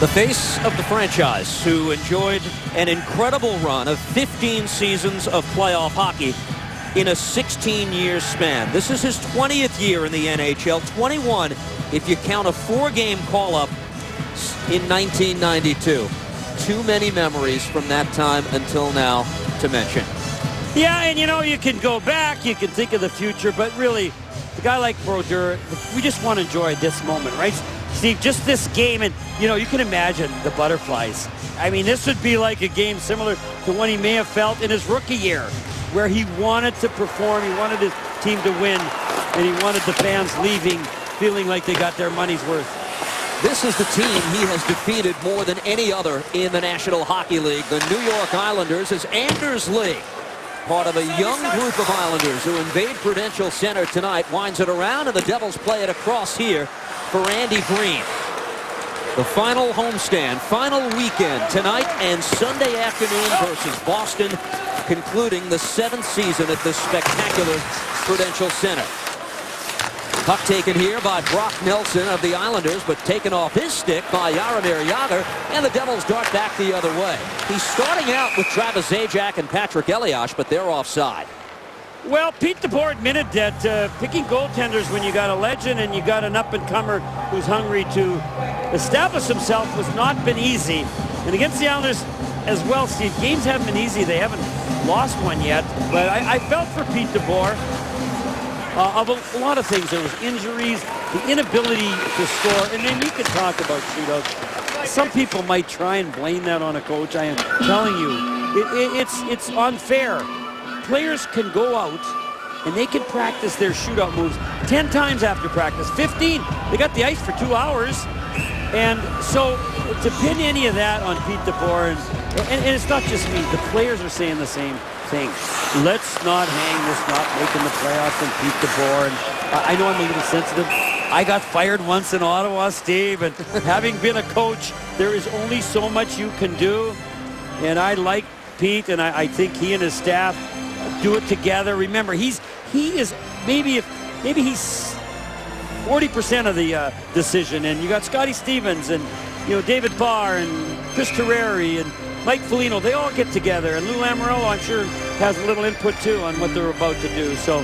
The face of the franchise, who enjoyed an incredible run of 15 seasons of playoff hockey in a 16-year span. This is his 20th year in the NHL, 21 if you count a 4-game call-up in 1992. Too many memories from that time until now to mention. Yeah, and you can go back, you can think of the future, but really, a guy like Brodeur, we just want to enjoy this moment, right? Steve, just this game, and you can imagine the butterflies. I mean, this would be like a game similar to one he may have felt in his rookie year, where he wanted to perform, he wanted his team to win, and he wanted the fans leaving feeling like they got their money's worth. This is the team he has defeated more than any other in the National Hockey League. The New York Islanders is Anders Lee, part of a young group of Islanders who invade Prudential Center tonight. Winds it around, and the Devils play it across here for Andy Breen. The final homestand, final weekend tonight and Sunday afternoon versus Boston, concluding the 7th season at this spectacular Prudential Center. Puck taken here by Brock Nelson of the Islanders, but taken off his stick by Jaromir Jagr, and the Devils dart back the other way. He's starting out with Travis Zajac and Patrik Elias, but they're offside. Well, Pete DeBoer admitted that picking goaltenders when you got a legend and you got an up-and-comer who's hungry to establish himself has not been easy. And against the Islanders as well, Steve, games haven't been easy. They haven't lost one yet. But I felt for Pete DeBoer of a lot of things. There was injuries, the inability to score, and then you could talk about shootouts. Some people might try and blame that on a coach. I am telling you, it's unfair. Players can go out and they can practice their shootout moves 10 times after practice, 15. They got the ice for 2 hours. And so to pin any of that on Pete DeBoer, and it's not just me, the players are saying the same thing. Let's not hang this not making the playoffs on Pete DeBoer. And I know I'm a little sensitive. I got fired once in Ottawa, Steve, and having been a coach, there is only so much you can do. And I like Pete, and I think he and his staff do it together. Remember, he is maybe he's 40% of the decision, and you got Scotty Stevens and David Barr and Chris Terreri and Mike Foligno. They all get together, and Lou Lamoriello, I'm sure, has a little input too on what they're about to do. So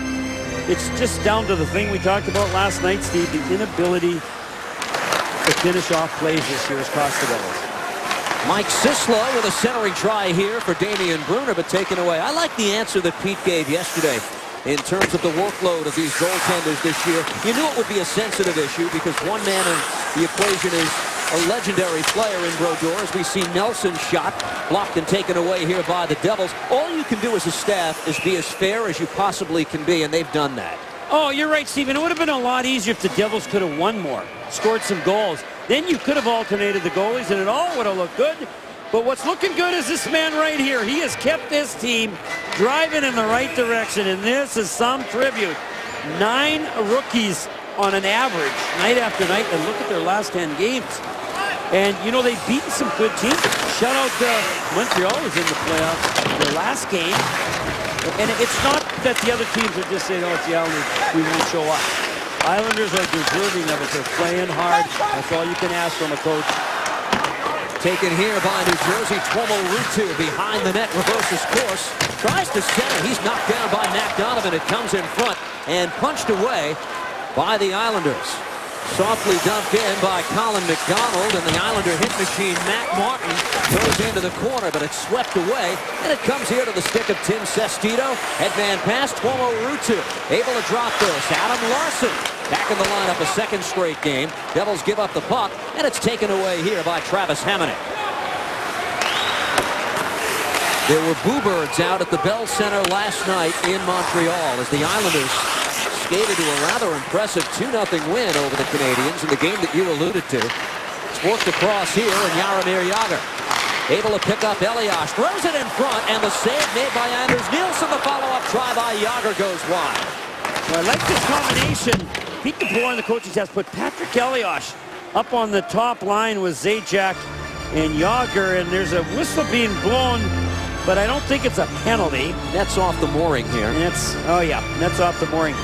it's just down to the thing we talked about last night, Steve, the inability to finish off plays this year has cost the Devils. Mike Sislo with a centering try here for Damian Brunner, but taken away. I like the answer that Pete gave yesterday in terms of the workload of these goaltenders this year. You knew it would be a sensitive issue because one man in the equation is a legendary player in Brodeur, as we see Nelson shot, blocked and taken away here by the Devils. All you can do as a staff is be as fair as you possibly can be, and they've done that. Oh, you're right, Stephen. It would have been a lot easier if the Devils could have won more, scored some goals. Then you could have alternated the goalies, and it all would have looked good. But what's looking good is this man right here. He has kept this team driving in the right direction, and this is some tribute. 9 rookies on an average, night after night, and look at their last 10 games. And, they've beaten some good teams. Shout out to Montreal was in the playoffs their last game. And it's not that the other teams are just saying, oh, it's the Islanders, we won't show up. Islanders are deserving of it. They're playing hard. That's all you can ask from a coach. Taken here by New Jersey, Tuomo Ruutu behind the net, reverses course. Tries to center. He's knocked down by Mac Donovan. It comes in front and punched away by the Islanders. Softly dumped in by Colin McDonald, and the Islander hit machine Matt Martin goes into the corner, but it's swept away, and it comes here to the stick of Tim Sestito. Headman pass, Tuomo Ruutu able to drop this. Adam Larsson back in the lineup a second straight game. Devils give up the puck, and it's taken away here by Travis Hamonic. There were Boo Birds out at the Bell Center last night in Montreal as the Islanders skated to a rather impressive 2-0 win over the Canadiens in the game that you alluded to. It's worked across here, and Jaromir Jagr able to pick up Elias, throws it in front, and the save made by Anders Nilsson. The follow-up try by Jagr goes wide. Well, I like this combination. Pete DeBoer and the coaching staff put Patrik Elias up on the top line with Zajac and Jagr, and there's a whistle being blown, but I don't think it's a penalty. That's off the mooring here. That's off the mooring.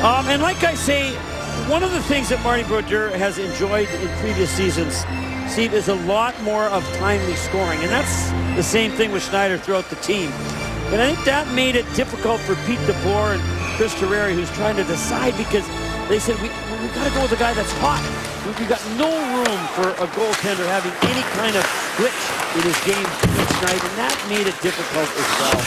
And like I say, one of the things that Marty Brodeur has enjoyed in previous seasons Steve, is a lot more of timely scoring. And that's the same thing with Schneider throughout the team. And I think that made it difficult for Pete DeBoer and Chris Terreri, who's trying to decide, because they said, we got to go with a guy that's hot. We've got no room for a goaltender having any kind of glitch in his game each night, and that made it difficult as well.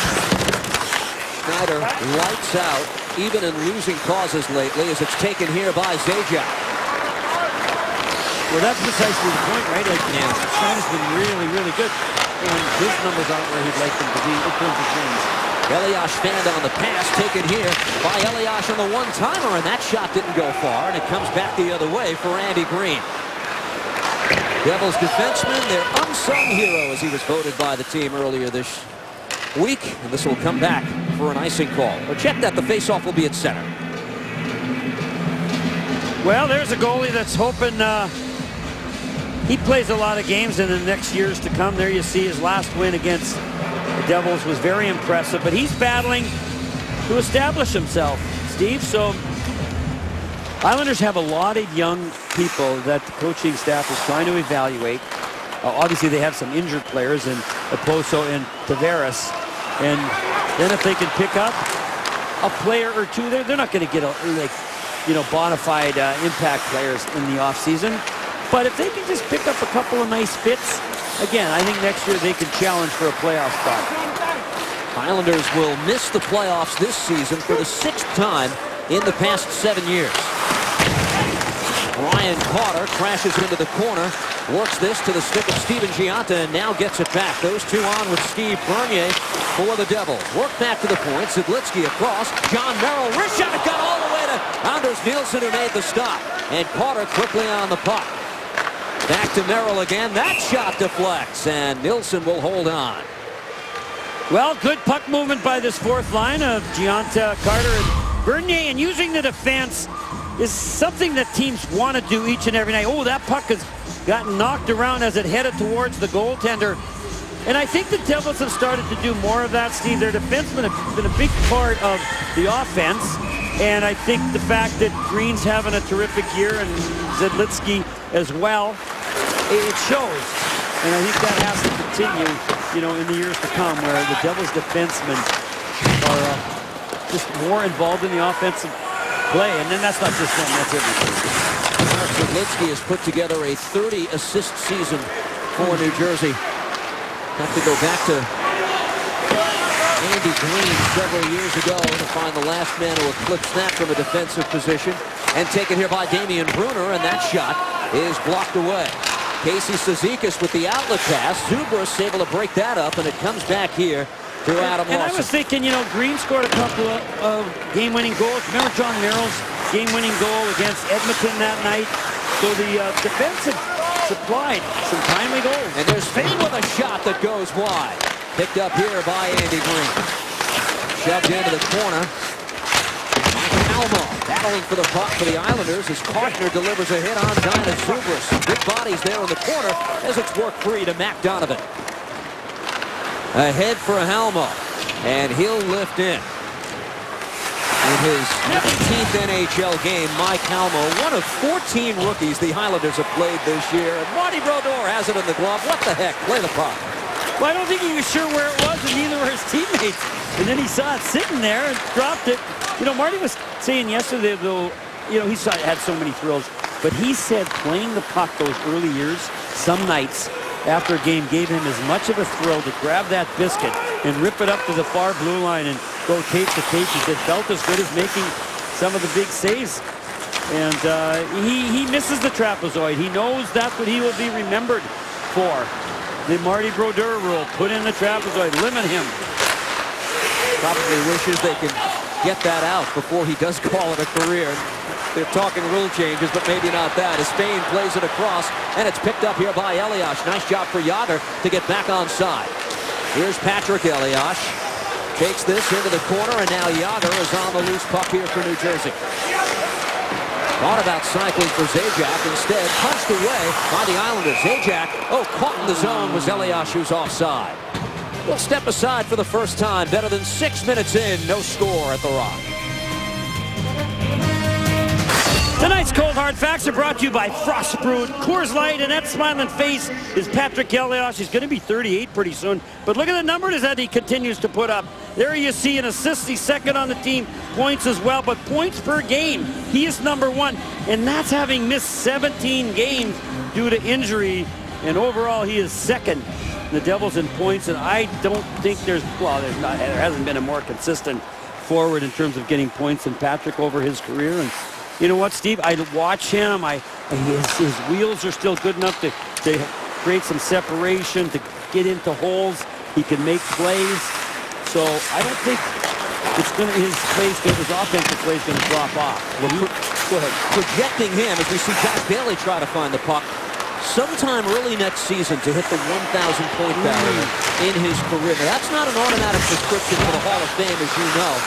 Schneider lights out, even in losing causes lately, as it's taken here by Zajac. Well, that's precisely the point, right? Like, Schneider's been really, really good, and his numbers aren't where he'd like them to be in terms of wins. Elias stand on the pass, taken here by Elias on the one-timer, and that shot didn't go far, and it comes back the other way for Andy Green. Devils defenseman, their unsung hero, as he was voted by the team earlier this week, and this will come back for an icing call. But check that, the faceoff will be at center. Well, there's a goalie that's hoping he plays a lot of games in the next years to come. There you see his last win against the Devils was very impressive, but he's battling to establish himself, Steve. So Islanders have a lot of young people that the coaching staff is trying to evaluate. Obviously, they have some injured players in Oposo and Tavares. And then if they can pick up a player or two, they're not going to get bona fide impact players in the offseason. But if they can just pick up a couple of nice fits, again, I think next year they can challenge for a playoff spot. Islanders will miss the playoffs this season for the 6th time in the past 7 years. Ryan Carter crashes into the corner, works this to the stick of Steven Giunta, and now gets it back. Those two on with Steve Bernier for the Devils. Work back to the point. Sedlitsky across. John Merrill, wrist shot. It got all the way to Anders Nilsson, who made the stop. And Carter quickly on the puck. Back to Merrill again. That shot deflects, and Nilsson will hold on. Well, good puck movement by this fourth line of Giunta, Carter, and Bernier, and using the defense is something that teams want to do each and every night. Oh, that puck has gotten knocked around as it headed towards the goaltender. And I think the Devils have started to do more of that, Steve. Their defensemen have been a big part of the offense. And I think the fact that Green's having a terrific year and Sedlitsky as well, it shows. And I think that has to continue, in the years to come, where the Devils defensemen are just more involved in the offensive play. And then that's not just them, that's everything. Sedlitsky has put together a 30-assist season for New Jersey. Have to go back to Andy Green several years ago to find the last man to eclipse that from a defensive position. And taken here by Damian Brunner, and that shot is blocked away. Casey Cizikas with the outlet pass. Zubras able to break that up, and it comes back here to Adam Lawson. And I was thinking, Green scored a couple of game-winning goals. Remember John Merrill's game-winning goal against Edmonton that night? So the defense had supplied some timely goals. And there's Fane with a shot that goes wide. Picked up here by Andy Green. Shoved into the corner. Mike Almo battling for the puck for the Islanders as Kartner delivers a hit on Dina Zubras. Big bodies there in the corner as it's worked free to Mac Donovan. Ahead for Halmo, and he'll lift in. In his 19th NHL game, Mike Halmo, one of 14 rookies the Islanders have played this year. And Marty Brodeur has it in the glove. What the heck? Play the puck. Well, I don't think he was sure where it was, and neither were his teammates. And then he saw it sitting there and dropped it. Marty was saying yesterday, though, he had so many thrills. But he said playing the puck those early years, some nights after a game, gave him as much of a thrill to grab that biscuit and rip it up to the far blue line and go tape to tape. He said felt as good as making some of the big saves. And he misses the trapezoid. He knows that's what he will be remembered for. The Marty Brodeur rule, put in the trapezoid, limit him. Probably wishes they could get that out before he does call it a career. They're talking rule changes, but maybe not that. As Spain plays it across, and it's picked up here by Elias. Nice job for Yager to get back on side. Here's Patrick Elias. Takes this into the corner, and now Yager is on the loose puck here for New Jersey. Thought about cycling for Zajac. Instead, punched away by the Islanders. Zajac, caught in the zone was Elias, who's offside. We'll step aside for the first time. Better than 6 minutes in, no score at the Rock. Tonight's Cold Hard Facts are brought to you by Frost Brewed, Coors Light, and that smiling face is Patrick Elias. He's going to be 38 pretty soon. But look at the numbers that he continues to put up. There you see an assist. He's second on the team. Points as well, but points per game, he is number one. And that's having missed 17 games due to injury. And overall, he is second. The Devils in points, and I don't think there hasn't been a more consistent forward in terms of getting points than Patrick over his career. And you know what, Steve? I watch him. His wheels are still good enough to create some separation, to get into holes. He can make plays. So I don't think his offensive play is going to drop off. Well, go ahead. Projecting him as we see Jack Bailey try to find the puck sometime early next season to hit the 1,000-point barrier in his career. Now, that's not an automatic prescription for the Hall of Fame, as you know.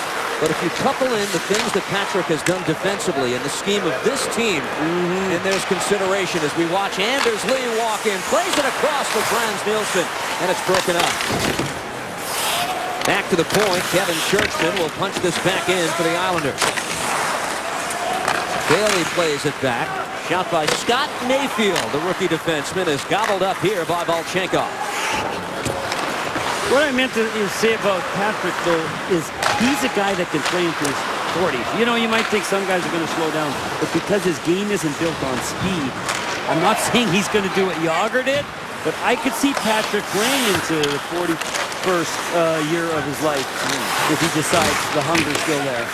But if you couple in the things that Patrick has done defensively in the scheme of this team, and there's consideration as we watch Anders Lee walk in, plays it across for Frans Nielsen, and it's broken up. Back to the point, Kevin Churchman will punch this back in for the Islanders. Bailey plays it back. Shot by Scott Mayfield, the rookie defenseman, is gobbled up here by Volchenkov. What I meant to say about Patrick, though, is he's a guy that can play into his 40s. You know, you might think some guys are going to slow down, but because his game isn't built on speed, I'm not saying he's going to do what Yager did, but I could see Patrick playing into the 41st year of his life if he decides the hunger's still there.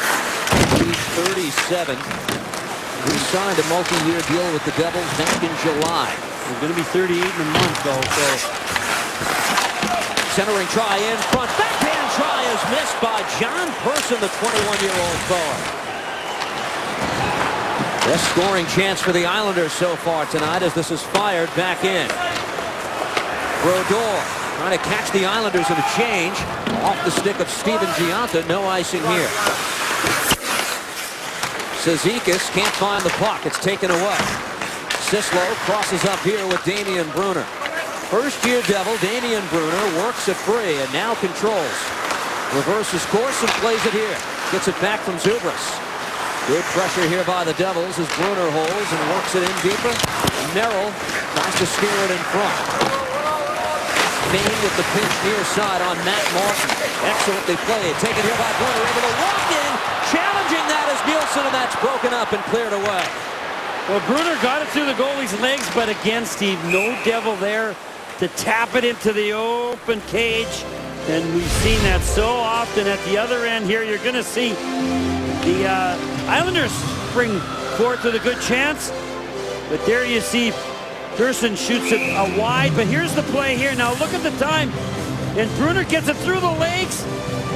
He's 37. He signed a multi-year deal with the Devils back in July. He's going to be 38 in a month, though, so... Centering try in front. Backhand try is missed by John Person, the 21-year-old forward. Best scoring chance for the Islanders so far tonight as this is fired back in. Brodeur trying to catch the Islanders in a change. Off the stick of Steven Gianta. No icing here. Cizikas can't find the puck. It's taken away. Sislo crosses up here with Damian Brunner. First-year Devil Damian Brunner works it free and now controls. Reverses course and plays it here. Gets it back from Zubras. Good pressure here by the Devils as Brunner holds and works it in deeper. Merrill tries to steer it in front. Kane with the pinch near side on Matt Martin. Excellently played. Taken here by Brunner. Able to walk in. Challenging that is Nielsen, and that's broken up and cleared away. Well, Brunner got it through the goalie's legs, but again, Steve, no Devil there to tap it into the open cage. And we've seen that so often at the other end here. You're going to see the Islanders bring forth with a good chance. But there you see Pearson shoots it wide. But here's the play here. Now look at the time. And Brunner gets it through the legs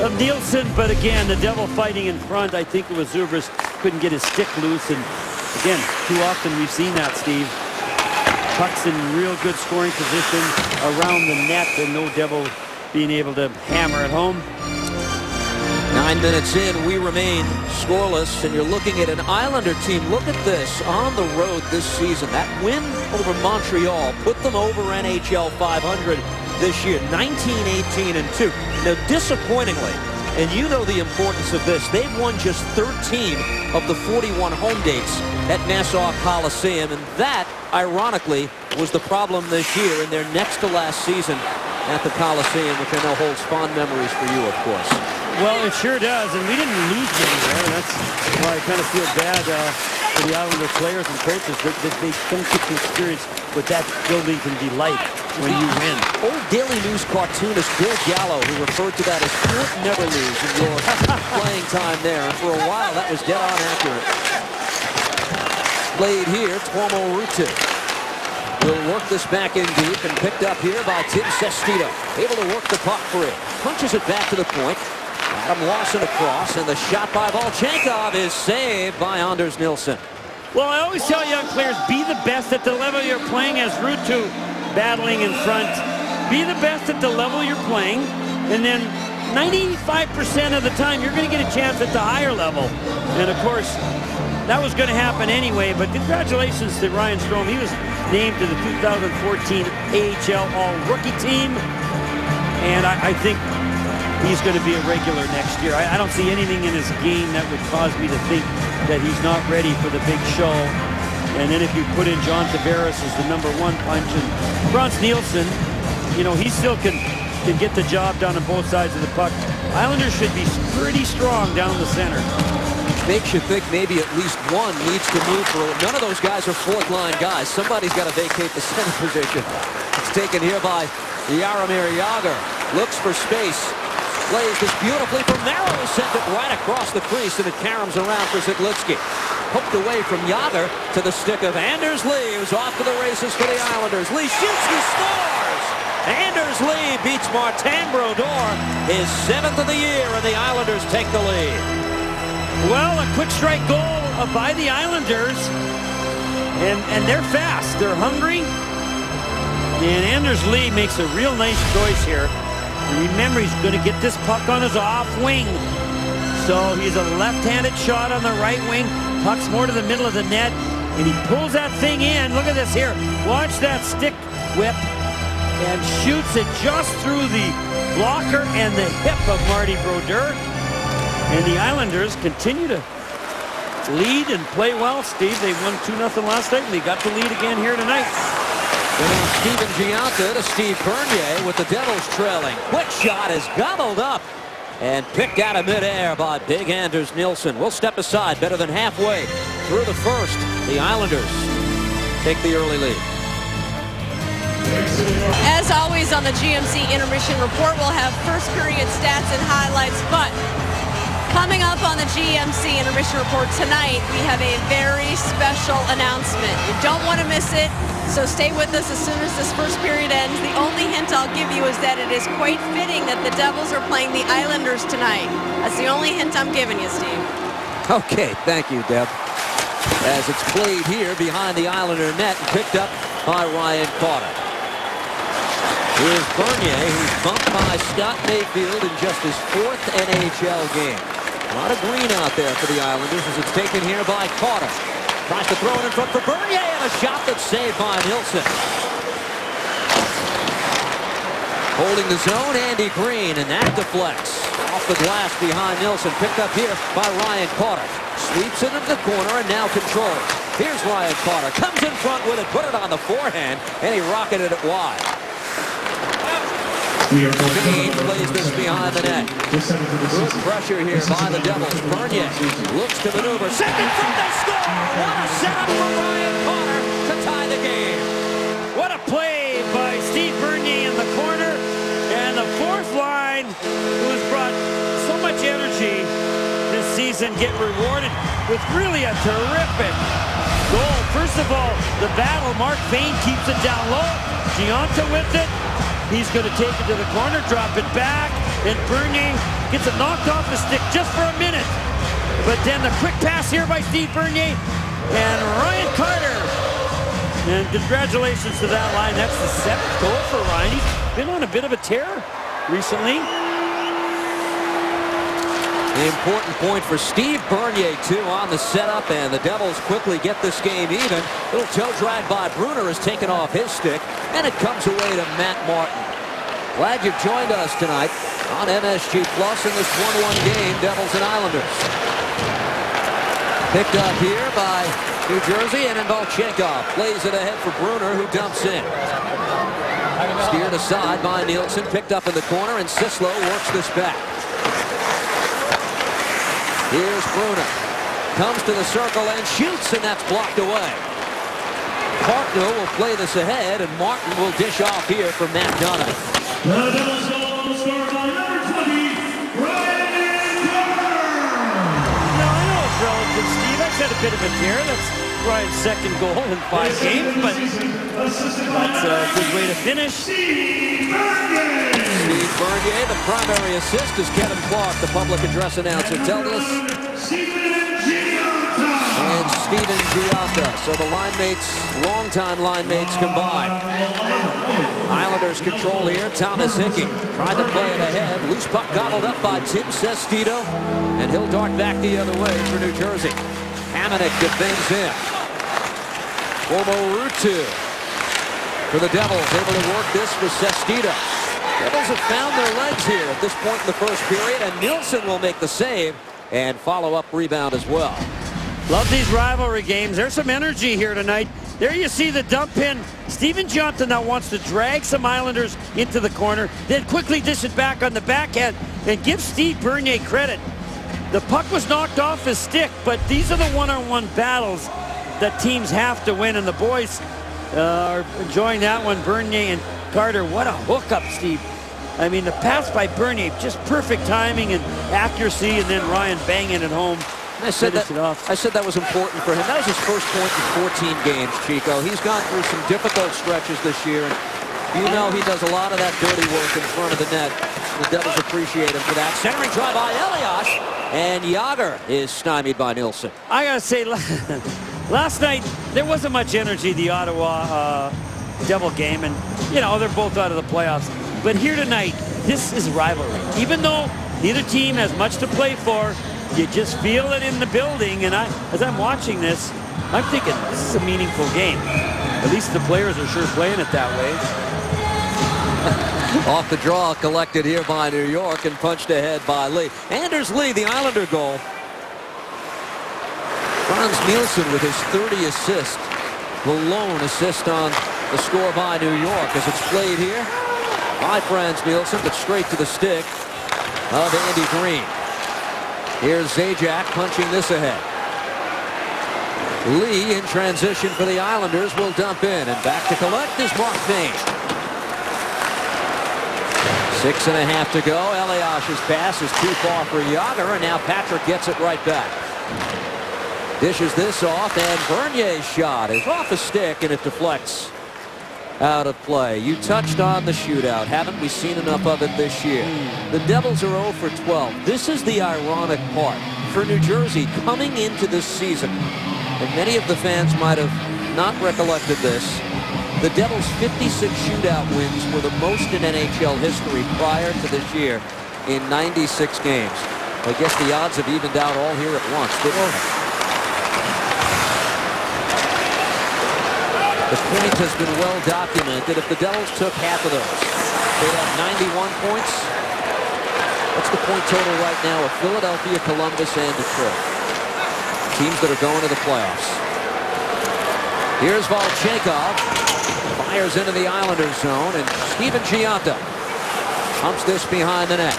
of Nielsen. But again, the Devil fighting in front. I think it was Zubras couldn't get his stick loose. And again, too often we've seen that, Steve. Pucks in real good scoring position around the net, and no Devil being able to hammer it home. 9 minutes in, we remain scoreless, and you're looking at an Islander team. Look at this on the road this season. That win over Montreal put them over NHL 500 this year, 19-18-2. Now, disappointingly, and you know the importance of this, they've won just 13 of the 41 home dates at Nassau Coliseum, and that, ironically, was the problem this year in their next-to-last season at the Coliseum, which I know holds fond memories for you, of course. Well, it sure does, and we didn't lose games there, and that's why I kind of feel bad for the Islander players and coaches that they don't get to experience what that building can be like when you win. Old Daily News cartoonist Bill Gallo, who referred to that as "Fort Never Lose" in your playing time there, and for a while that was dead on accurate. Played here, Tuomo Ruutu will work this back in deep and picked up here by Tim Sestito. Able to work the puck free. Punches it back to the point. Adam Lawson across, and the shot by Volchenkov is saved by Anders Nielsen. Well, I always tell young players, be the best at the level you're playing, as Ruutu battling in front. Be the best at the level you're playing, and then 95% of the time you're going to get a chance at the higher level. And of course, that was going to happen anyway, but congratulations to Ryan Strome. He was named to the 2014 AHL All-Rookie Team, and I think he's going to be a regular next year. I don't see anything in his game that would cause me to think that he's not ready for the big show. And then if you put in John Tavares as the #1 punch and Frans Nielsen, you know, he still can get the job done on both sides of the puck. Islanders should be pretty strong down the center. Makes you think maybe at least one needs to move for it. None of those guys are fourth-line guys. Somebody's got to vacate the center position. It's taken here by Jaromir Jagr. Looks for space. Plays this beautifully from Merrow. Sent it right across the crease, and it caroms around for Zyglitsky. Poked away from Jagr to the stick of Anders Lee, who's off to the races for the Islanders. Lee shoots, he scores! Anders Lee beats Martin Brodeur, his 7th of the year, and the Islanders take the lead. Well, a quick strike goal by the Islanders, and they're fast. They're hungry, and Anders Lee makes a real nice choice here. Remember, he's going to get this puck on his off wing. So he's a left-handed shot on the right wing. Puck's more to the middle of the net, and he pulls that thing in. Look at this here. Watch that stick whip, and shoots it just through the blocker and the hip of Marty Brodeur. And the Islanders continue to lead and play well, Steve. They won 2-0 last night, and they got the lead again here tonight. And Steven Gianta to Steve Bernier with the Devils trailing. Quick shot is gobbled up and picked out of midair by big Anders Nilsson. We'll step aside better than halfway through the first. The Islanders take the early lead. As always on the GMC Intermission Report, we'll have first period stats and highlights, but coming up on the GMC Intermission Report tonight, we have a very special announcement. You don't want to miss it, so stay with us as soon as this first period ends. The only hint I'll give you is that it is quite fitting that the Devils are playing the Islanders tonight. That's the only hint I'm giving you, Steve. Okay, thank you, Deb. As it's played here behind the Islander net and picked up by Ryan Carter. Here's Bernier, who's bumped by Scott Mayfield in just his 4th NHL game. A lot of green out there for the Islanders as it's taken here by Carter. Tries to throw it in front for Bernier, and a shot that's saved by Nilsson. Holding the zone, Andy Green, and that deflects off the glass behind Nilsson. Picked up here by Ryan Carter. Sweeps it into the corner and now controls. Here's Ryan Carter. Comes in front with it, put it on the forehand, and he rocketed it wide. Speed plays this behind the net. Good pressure here by the Devils. Bernier looks to maneuver. Second from they score! What a setup for Ryan Carter to tie the game. What a play by Steve Bernier in the corner. And the fourth line, who has brought so much energy this season, get rewarded with really a terrific goal. First of all, the battle. Mark Fane keeps it down low. Gianta with it. He's going to take it to the corner, drop it back, and Bernier gets it knocked off the stick just for a minute. But then the quick pass here by Steve Bernier and Ryan Carter. And congratulations to that line. That's the 7th goal for Ryan. He's been on a bit of a tear recently. The important point for Steve Bernier, too, on the setup, and the Devils quickly get this game even. Little toe drag by Bruner has taken off his stick, and it comes away to Matt Martin. Glad you've joined us tonight on MSG Plus in this 1-1 game, Devils and Islanders. Picked up here by New Jersey, and Volchenkov plays it ahead for Bruner, who dumps in. Steered aside by Nielsen, picked up in the corner, and Sislo works this back. Here's Bruner. Comes to the circle and shoots, and that's blocked away. Parkno will play this ahead, and Martin will dish off here for Matt Donovan. The Devils goal scored by number 20, Ryan Carter. Now, I know it's relative, Steve. I've had a bit of a tear. That's Ryan's 2nd goal in 5 games, but that's a good way to finish. Steve Bernier. Steve Bernier, the primary assist, is Kevin Clark, the public address announcer, tells us. And Steven Gianta. So the line mates, longtime line mates combined. Islanders control here. Thomas Hickey tried to play it ahead. Loose puck gobbled up by Tim Sestito. And he'll dart back the other way for New Jersey. Hamonic defends him. Omo Ruutu for the Devils, able to work this for Sestito. Devils have found their legs here at this point in the first period, and Nilsson will make the save and follow-up rebound as well. Love these rivalry games. There's some energy here tonight. There you see the dump in. Steven Johnson now wants to drag some Islanders into the corner, then quickly dish it back on the backhand, and give Steve Bernier credit. The puck was knocked off his stick, but these are the one-on-one battles that teams have to win, and the boys are enjoying that one. Bernier and Carter, what a hookup, Steve. I mean, the pass by Bernier, just perfect timing and accuracy, and then Ryan banging it home. I said that was important for him. That was his first point in 14 games, Chico. He's gone through some difficult stretches this year, and you know he does a lot of that dirty work in front of the net. The Devils appreciate him for that. Centering try by Elias, and Jagr is stymied by Nilsson. I gotta say, last night there wasn't much energy, the Ottawa Devil game, and you know they're both out of the playoffs. But here tonight, this is rivalry. Even though neither team has much to play for, you just feel it in the building. And as I'm watching this, I'm thinking this is a meaningful game. At least the players are sure playing it that way. Off the draw, collected here by New York and punched ahead by Lee. Anders Lee, the Islander goal. Frans Nielsen with his 30 assist, the lone assist on the score by New York as it's played here by Frans Nielsen, but straight to the stick of Andy Green. Here's Zajac punching this ahead. Lee in transition for the Islanders will dump in, and back to collect is Mark Payne. 6.5 to go. Elias's pass is too far for Jagr, and now Patrick gets it right back. Dishes this off, and Bernier's shot is off a stick, and it deflects out of play. You touched on the shootout. Haven't we seen enough of it this year? The Devils are 0 for 12. This is the ironic part. For New Jersey, coming into this season, and many of the fans might have not recollected this, the Devils' 56 shootout wins were the most in NHL history prior to this year in 96 games. I guess the odds have evened out all here at once, didn't they? The point has been well documented. If the Devils took half of those, they'd have 91 points. What's the point total right now of Philadelphia, Columbus, and Detroit? Teams that are going to the playoffs. Here's Volchenkov. Fires into the Islanders zone, and Steven Gianta pumps this behind the net.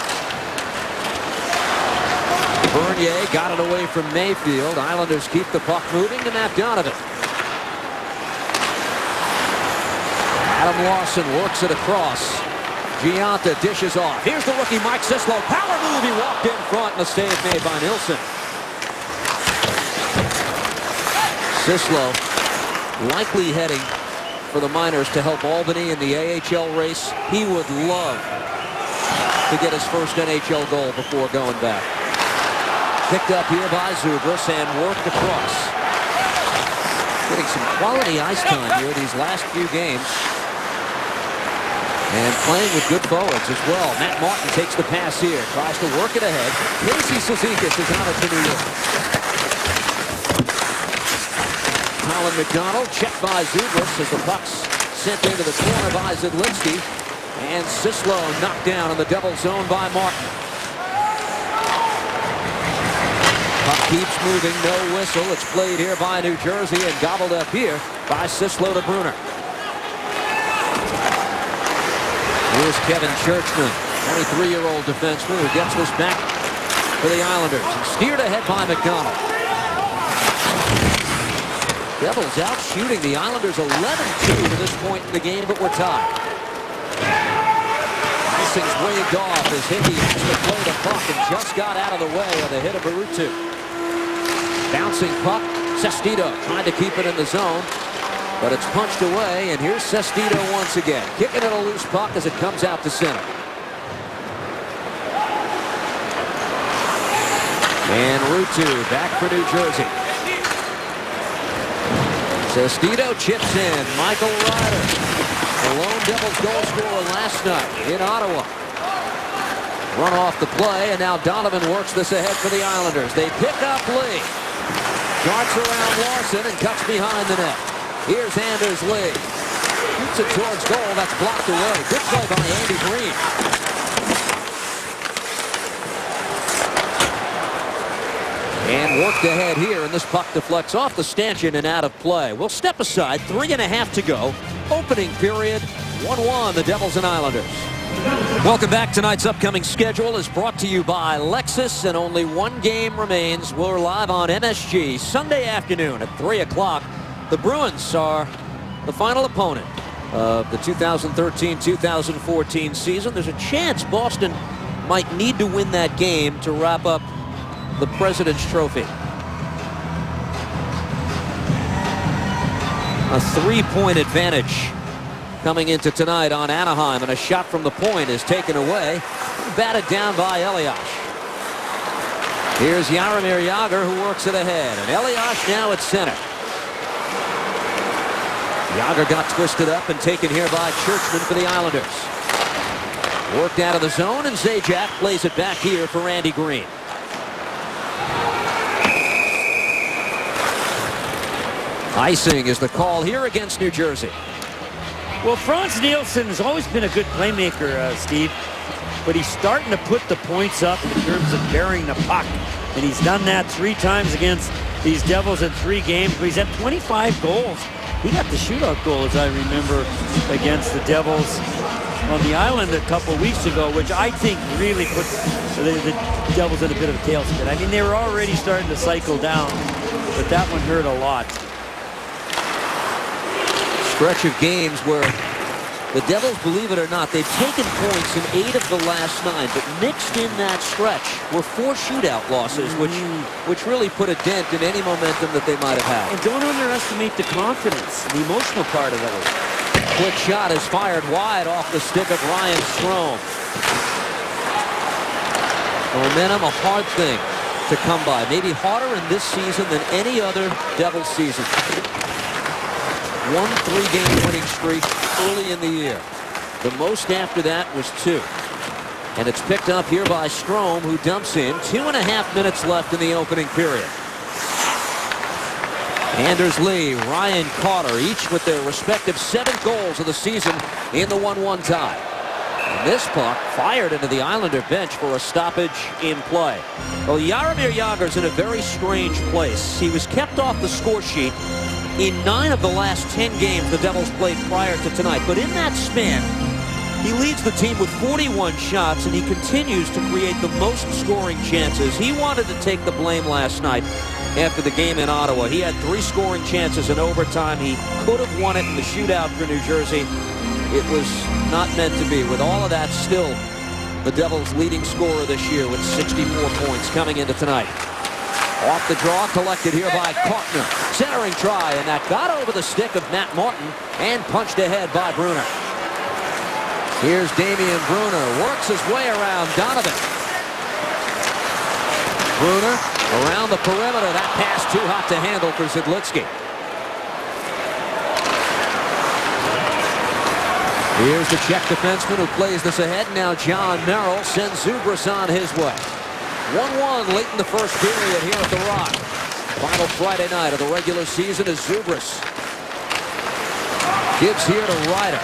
Bernier got it away from Mayfield. Islanders keep the puck moving to Matt Donovan. Adam Lawson works it across. Gianta dishes off. Here's the rookie Mike Sislo. Power move. He walked in front, and a save made by Nilsson. Sislo likely heading for the minors to help Albany in the AHL race. He would love to get his first NHL goal before going back. Picked up here by Zubris and worked across. Getting some quality ice time here these last few games. And playing with good forwards as well. Matt Martin takes the pass here. Tries to work it ahead. Casey Cizikas is on it to New York. Colin McDonald checked by Zubris as the puck's sent into the corner by Zidlinski. And Sislo knocked down in the double zone by Martin. Puck keeps moving, no whistle. It's played here by New Jersey and gobbled up here by Sislo to Bruner. Here's Kevin Churchman, 23-year-old defenseman who gets this back for the Islanders. And steered ahead by McDonald. Devils out shooting the Islanders 11-2 to this point in the game, but we're tied. Icing's waved off as Hickey has to play the puck and just got out of the way of the hit of Barutu. Bouncing puck, Sestito trying to keep it in the zone. But it's punched away, and here's Sestito once again. Kicking it a loose puck as it comes out to center. And Ruutu back for New Jersey. Sestito chips in. Michael Ryder, the lone Devils goal scorer last night in Ottawa. Run off the play, and now Donovan works this ahead for the Islanders. They pick up Lee. Darts around Larson and cuts behind the net. Here's Anders Lee. Shoots it towards goal. That's blocked away. Good play by Andy Green. And worked ahead here, and this puck deflects off the stanchion and out of play. We'll step aside. 3.5 to go. Opening period. 1-1, the Devils and Islanders. Welcome back. Tonight's upcoming schedule is brought to you by Lexus, and only one game remains. We're live on MSG Sunday afternoon at 3 o'clock. The Bruins are the final opponent of the 2013-2014 season. There's a chance Boston might need to win that game to wrap up the President's Trophy. A 3-point advantage coming into tonight on Anaheim, and a shot from the point is taken away, batted down by Elias. Here's Jaromir Jagr, who works it ahead, and Elias now at center. Jagr got twisted up and taken here by Churchman for the Islanders. Worked out of the zone, and Zajac plays it back here for Andy Green. Icing is the call here against New Jersey. Well, Frans Nielsen has always been a good playmaker, Steve, but he's starting to put the points up in terms of carrying the puck, and he's done that 3 times against these Devils in 3 games, but he's had 25 goals. He got the shootout goal, as I remember, against the Devils on the island a couple weeks ago, which I think really put the Devils in a bit of a tailspin. I mean, they were already starting to cycle down, but that one hurt a lot. Stretch of games where the Devils, believe it or not, they've taken points in 8 of the last 9, but mixed in that stretch were 4 shootout losses, which really put a dent in any momentum that they might have had. And don't underestimate the confidence, the emotional part of it. Quick shot is fired wide off the stick of Ryan Strome. Momentum, a hard thing to come by, maybe harder in this season than any other Devils season. 1 3-game winning streak early in the year. The most after that was 2. And it's picked up here by Strome, who dumps in. 2.5 minutes left in the opening period. Anders Lee, Ryan Carter, each with their respective 7th goals of the season in the 1-1 tie. And this puck fired into the Islander bench for a stoppage in play. Well, Jaromir Jagr's in a very strange place. He was kept off the score sheet in 9 of the last 10 games the Devils played prior to tonight. But in that span, he leads the team with 41 shots, and he continues to create the most scoring chances. He wanted to take the blame last night after the game in Ottawa. He had 3 scoring chances in overtime. He could have won it in the shootout for New Jersey. It was not meant to be. With all of that, still the Devils' leading scorer this year with 64 points coming into tonight. Off the draw, collected here by Kortner. Centering try, and that got over the stick of Matt Martin and punched ahead by Bruner. Here's Damian Bruner, works his way around Donovan. Bruner around the perimeter. That pass too hot to handle for Zidlitsky. Here's the Czech defenseman who plays this ahead. Now John Merrill sends Zubris on his way. 1-1 late in the first period here at the Rock. Final Friday night of the regular season is Zubris. Gives here to Ryder.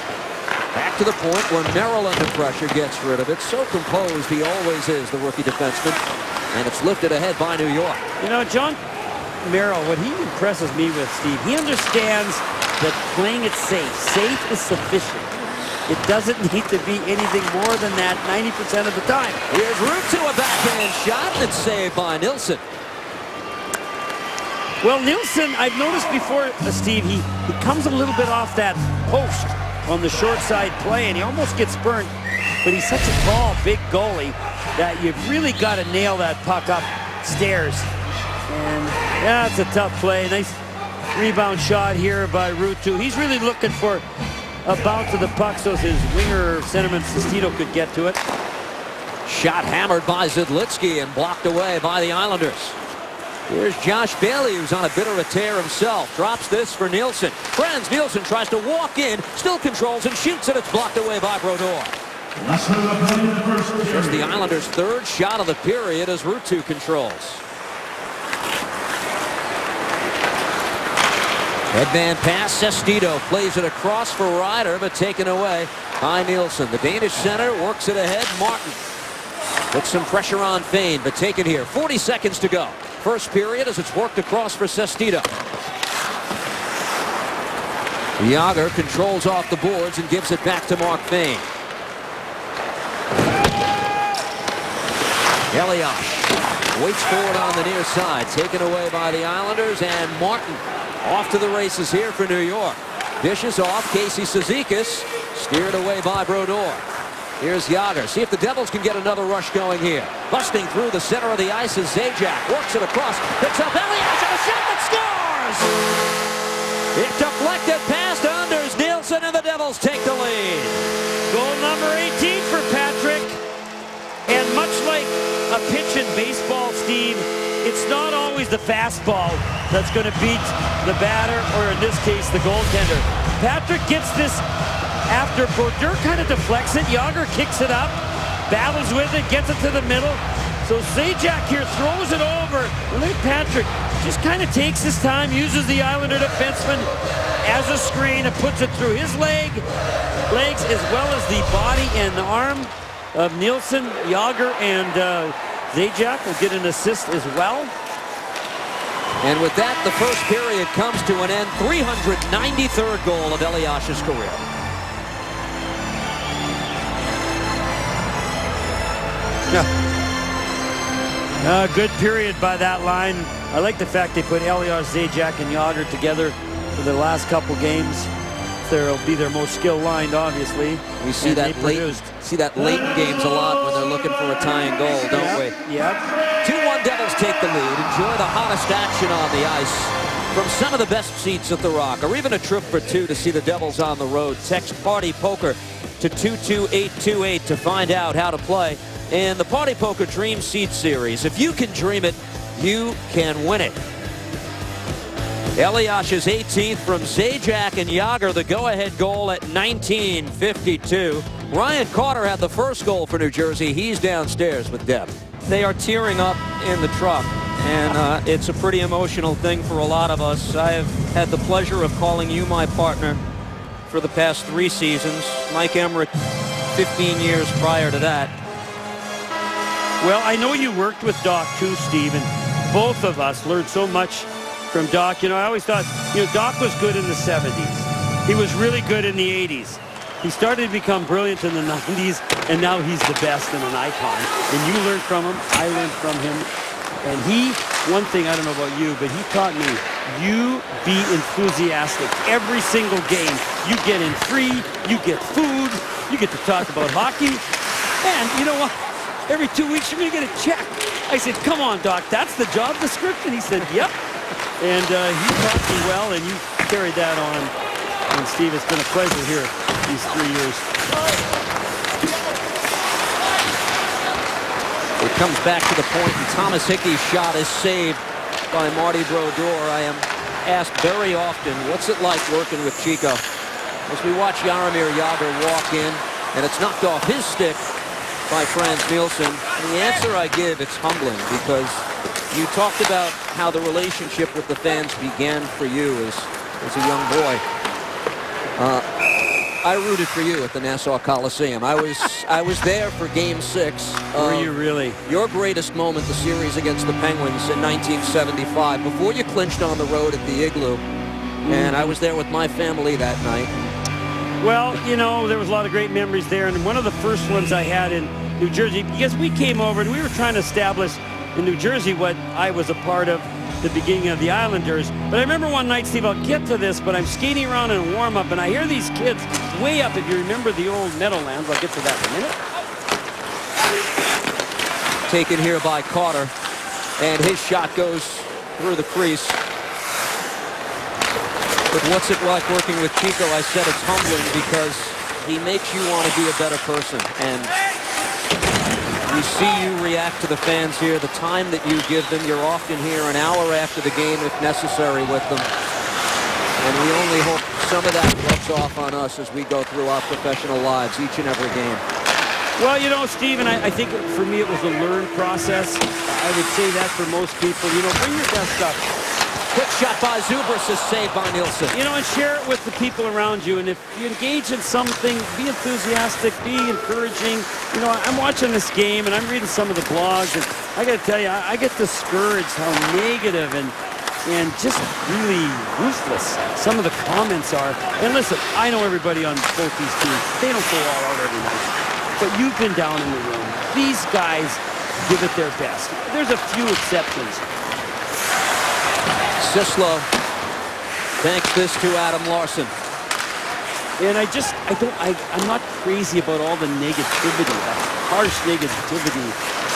Back to the point where Merrill under pressure gets rid of it. So composed he always is, the rookie defenseman. And it's lifted ahead by New York. You know, John Merrill, what he impresses me with, Steve, he understands that playing it safe. Safe is sufficient. It doesn't need to be anything more than that 90% of the time. Here's Ruutu, a backhand shot, and it's saved by Nilsson. Well, Nilsson, I've noticed before, Steve, he comes a little bit off that post on the short side play, and he almost gets burnt. But he's such a tall, big goalie that you've really got to nail that puck upstairs. And yeah, it's a tough play. Nice rebound shot here by Ruutu. He's really looking for a bounce of the puck so his winger, centerman Sestito, could get to it. Shot hammered by Zidlitsky and blocked away by the Islanders. Here's Josh Bailey, who's on a bit of a tear himself. Drops this for Nielsen. Franz Nielsen tries to walk in, still controls and shoots, and it's blocked away by Brodeur. Just the Islanders' 3rd shot of the period as Ruutu controls. Headman pass. Sestito plays it across for Ryder, but taken away by Nielsen. The Danish center works it ahead. Martin puts some pressure on Fane, but taken here. 40 seconds to go. First period as it's worked across for Sestito. Jágr controls off the boards and gives it back to Mark Fane. Elias waits for it on the near side. Taken away by the Islanders, and Martin off to the races here for New York. Dishes off. Casey Cizikas steered away by Brodeur. Here's Jágr. See if the Devils can get another rush going here. Busting through the center of the ice is Zajac. Works it across. Picks up Elias and a shot that scores! It deflected past Anders Nielsen, and the Devils take the lead. Goal number 18 for Patrick. And much like a pitch in baseball, Steve, it's not always the fastball that's going to beat the batter, or in this case, the goaltender. Patrick gets this after Brodeur kind of deflects it. Jágr kicks it up, battles with it, gets it to the middle. So Zajac here throws it over. And then Patrick just kind of takes his time, uses the Islander defenseman as a screen and puts it through his legs as well as the body and the arm of Nielsen. Jágr and Zajac will get an assist as well. And with that, the first period comes to an end. 393rd goal of Elias's career. Good period by that line. I like the fact they put Elias, Zajac, and Jágr together for the last couple games. They'll be their most skilled line, obviously. We see that late in games a lot when they're looking for a tying goal, don't we? Yep. 2-1 Devils take the lead. Enjoy the hottest action on the ice from some of the best seats at the Rock, or even a trip for two to see the Devils on the road. Text Party Poker to 22828 to find out how to play in the Party Poker Dream Seat Series. If you can dream it, you can win it. Elias's 18th from Zajac and Jágr, the go-ahead goal at 19:52. Ryan Carter had the first goal for New Jersey. He's downstairs with Deb. They are tearing up in the truck, and it's a pretty emotional thing for a lot of us. I have had the pleasure of calling you my partner for the past 3 seasons. Mike Emmerich, 15 years prior to that. Well, I know you worked with Doc too, Steve, and both of us learned so much from Doc. You know, I always thought, Doc was good in the 70s. He was really good in the 80s. He started to become brilliant in the 90s, and now he's the best and an icon. And you learned from him. I learned from him. And one thing, I don't know about you, but he taught me, you be enthusiastic. Every single game, you get in free, you get food, you get to talk about hockey. And you know what? Every 2 weeks, you're going to get a check. I said, come on, Doc, that's the job description. He said, yep. And he taught me well, and you carried that on. And Steve, it's been a pleasure here these 3 years. It comes back to the point, and Thomas Hickey's shot is saved by Marty Brodeur. I am asked very often, what's it like working with Chico? As we watch Jaromir Jágr walk in, and it's knocked off his stick by Frans Nielsen. And the answer I give, it's humbling, because you talked about how the relationship with the fans began for you as a young boy. I rooted for you at the Nassau Coliseum. I was there for Game 6. Were you really? Your greatest moment, the series against the Penguins in 1975, before you clinched on the road at the Igloo. And I was there with my family that night. Well, there was a lot of great memories there, and one of the first ones I had in New Jersey, because we came over and we were trying to establish in New Jersey what I was a part of the beginning of the Islanders. But I remember one night, Steve, I'll get to this, but I'm skating around in a warm-up, and I hear these kids way up, if you remember the old Meadowlands. I'll get to that in a minute. Taken here by Carter, and his shot goes through the crease. But what's it like working with Chico? I said it's humbling because he makes you want to be a better person. And we see you react to the fans here, the time that you give them. You're often here an hour after the game if necessary with them. And we only hope some of that rubs off on us as we go through our professional lives each and every game. Well, Steve, and I think for me it was a learned process. I would say that for most people, bring your best stuff. Quick shot by Zubris is saved by Nielsen. You know, and share it with the people around you. And if you engage in something, be enthusiastic, be encouraging. You know, I'm watching this game and I'm reading some of the blogs, and I got to tell you, I get discouraged how negative and just really ruthless some of the comments are. And listen, I know everybody on both these teams. They don't go all out every night. But you've been down in the room. These guys give it their best. There's a few exceptions. Sislo thanks this to Adam Larson. And I'm not crazy about all the negativity, that harsh negativity,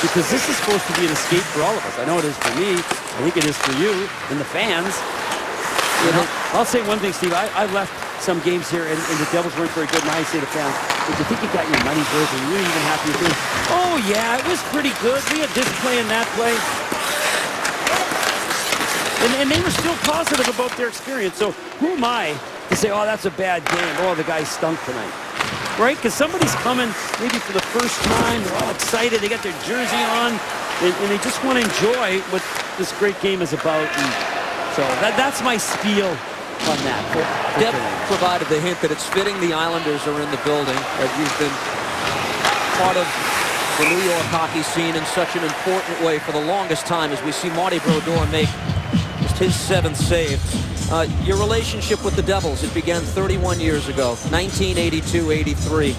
because this is supposed to be an escape for all of us. I know it is for me. I think it is for you and the fans. You know, I'll say one thing, Steve. I left some games here, and the Devils weren't very good, and I say to fans, did you think you got your money's worth? Are you even happy with it? Oh, yeah, it was pretty good. We had this play and that play. And they were still positive about their experience. So who am I to say, oh, that's a bad game. Oh, the guy stunk tonight. Right? Because somebody's coming maybe for the first time. They're all excited. They got their jersey on. And they just want to enjoy what this great game is about. And so that's my spiel on that. Deb provided the hint that it's fitting the Islanders are in the building, that you've been part of the New York hockey scene in such an important way for the longest time, as we see Marty Brodeur make just his 7th save. Your relationship with the Devils, it began 31 years ago, 1982-83.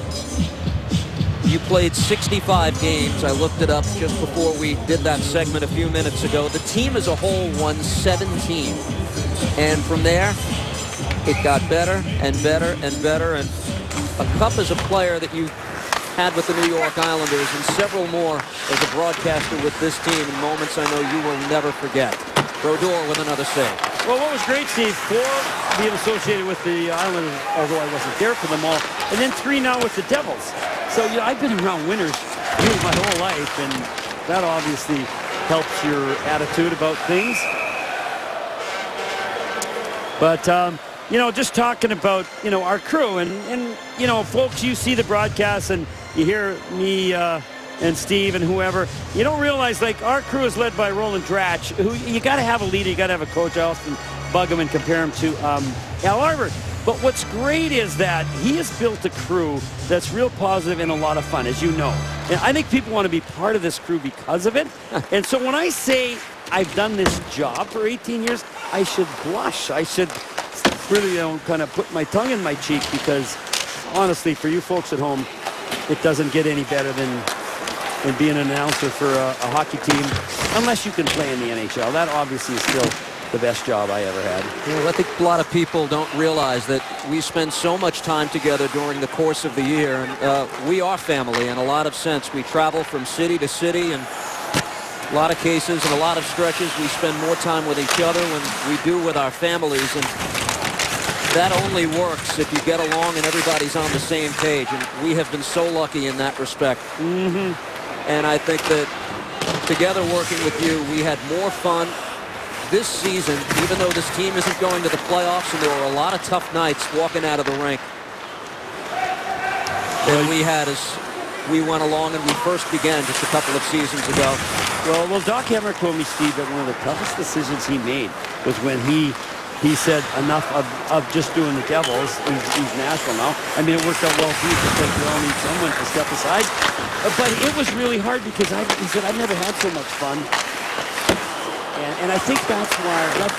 You played 65 games. I looked it up just before we did that segment a few minutes ago. The team as a whole won 17. And from there, it got better and better and better. And a cup as a player that you had with the New York Islanders, and several more as a broadcaster with this team in moments I know you will never forget. Brodeur with another save. Well, what was great, Steve, 4 being associated with the Islanders, although I wasn't there for them all, and then 3 now with the Devils. So, you know, I've been around winners my whole life, and that obviously helps your attitude about things. But, you know, just talking about, you know, our crew, and you know, folks, you see the broadcast and you hear me and Steve and whoever, you don't realize, like, our crew is led by Roland Dratch, who you got to have a leader, you got to have a coach. I often bug him and compare him to Al Arbour. But what's great is that he has built a crew that's real positive and a lot of fun, as you know. And I think people want to be part of this crew because of it. And so when I say I've done this job for 18 years, I should blush. I should really, you know, kind of put my tongue in my cheek, because honestly, for you folks at home, it doesn't get any better than being an announcer for a hockey team, unless you can play in the NHL. That obviously is still the best job I ever had. Yeah, I think a lot of people don't realize that we spend so much time together during the course of the year, and we are family in a lot of sense. We travel from city to city, and a lot of cases and a lot of stretches we spend more time with each other than we do with our families, and that only works if you get along and everybody's on the same page, and we have been so lucky in that respect. And I think that together working with you, we had more fun this season, even though this team isn't going to the playoffs, and there were a lot of tough nights walking out of the rink than we had as we went along and we first began just a couple of seasons ago. Well, Doc Emmer told me, Steve, that one of the toughest decisions he made was when he said enough of just doing the Devils. He's national now. I mean, it worked out well for you because we all need someone to step aside. But it was really hard because he said, I've never had so much fun. And I think that's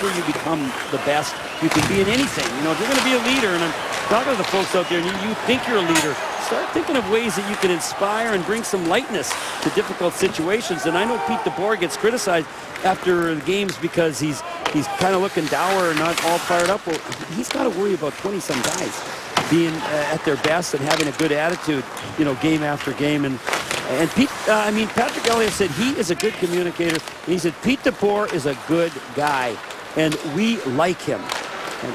where you become the best you can be in anything. You know, if you're going to be a leader, and I'm talking to the folks out there, and you think you're a leader, start thinking of ways that you can inspire and bring some lightness to difficult situations. And I know Pete DeBoer gets criticized after the games because he's kind of looking dour and not all fired up. Well, he's got to worry about 20-some guys being at their best and having a good attitude, you know, game after game. And Pete, Patrick Elliott said he is a good communicator. He said Pete DeBoer is a good guy, and we like him.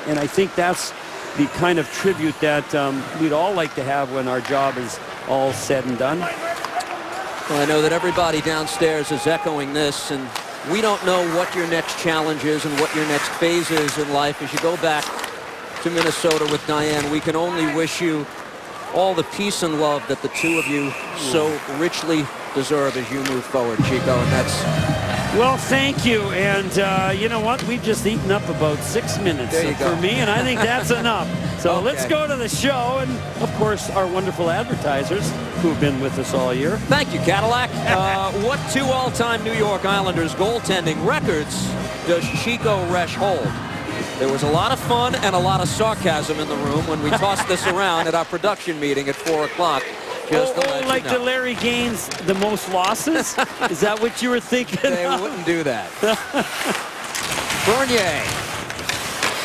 And I think that's the kind of tribute that we'd all like to have when our job is all said and done. Well, I know that everybody downstairs is echoing this, and we don't know what your next challenge is and what your next phase is in life. As you go back to Minnesota with Diane, we can only wish you all the peace and love that the two of you so richly deserve as you move forward, Chico. And that's Well, thank you. And you know what? We've just eaten up about 6 minutes There you go. for me, and I think that's enough. So Okay. let's go to the show. And, of course, our wonderful advertisers who have been with us all year. Thank you, Cadillac. What two all-time New York Islanders goaltending records does Chico Resch hold? There was a lot of fun and a lot of sarcasm in the room when we tossed this around at our production meeting at 4 o'clock. Just to let you like know. the Larry Gaines, the most losses? Is that what you were thinking? They wouldn't do that. Bernier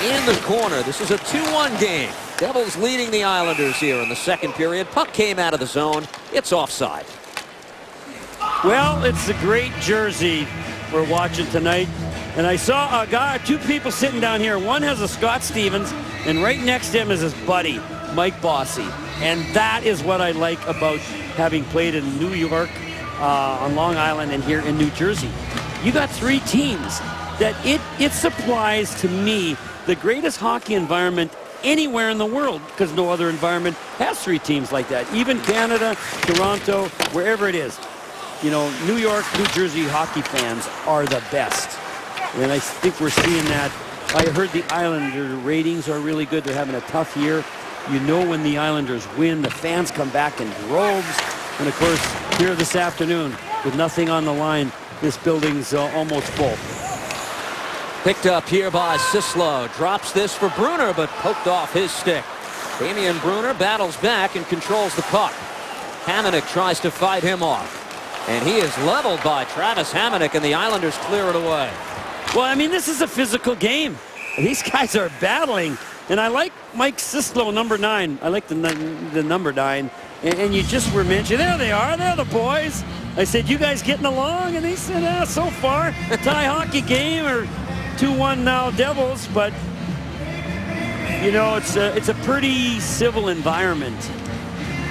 in the corner. This is a 2-1 game. Devils leading the Islanders here in the second period. Puck came out of the zone. It's offside. Well, it's a great jersey we're watching tonight. And I saw a guy, two people sitting down here. One has a Scott Stevens, and right next to him is his buddy, Mike Bossy. And that is what I like about having played in New York, on Long Island, and here in New Jersey. You got three teams that it supplies to me the greatest hockey environment anywhere in the world, because no other environment has three teams like that. Even Canada, Toronto, wherever it is. You know, New York, New Jersey hockey fans are the best. And I think we're seeing that. I heard the Islander ratings are really good. They're having a tough year. You know, when the Islanders win, the fans come back in droves. And, of course, here this afternoon, with nothing on the line, this building's almost full. Picked up here by Sislo. Drops this for Bruner, but poked off his stick. Damian Bruner battles back and controls the puck. Hamonic tries to fight him off. And he is leveled by Travis Hamonic, and the Islanders clear it away. Well, I mean, this is a physical game. These guys are battling. And I like Mike Sislo, number 9. I like the number 9. And you just were mentioning, there they are. They're the boys. I said, you guys getting along? And they said, so far, tie hockey game, or 2-1 now Devils. But, you know, it's a pretty civil environment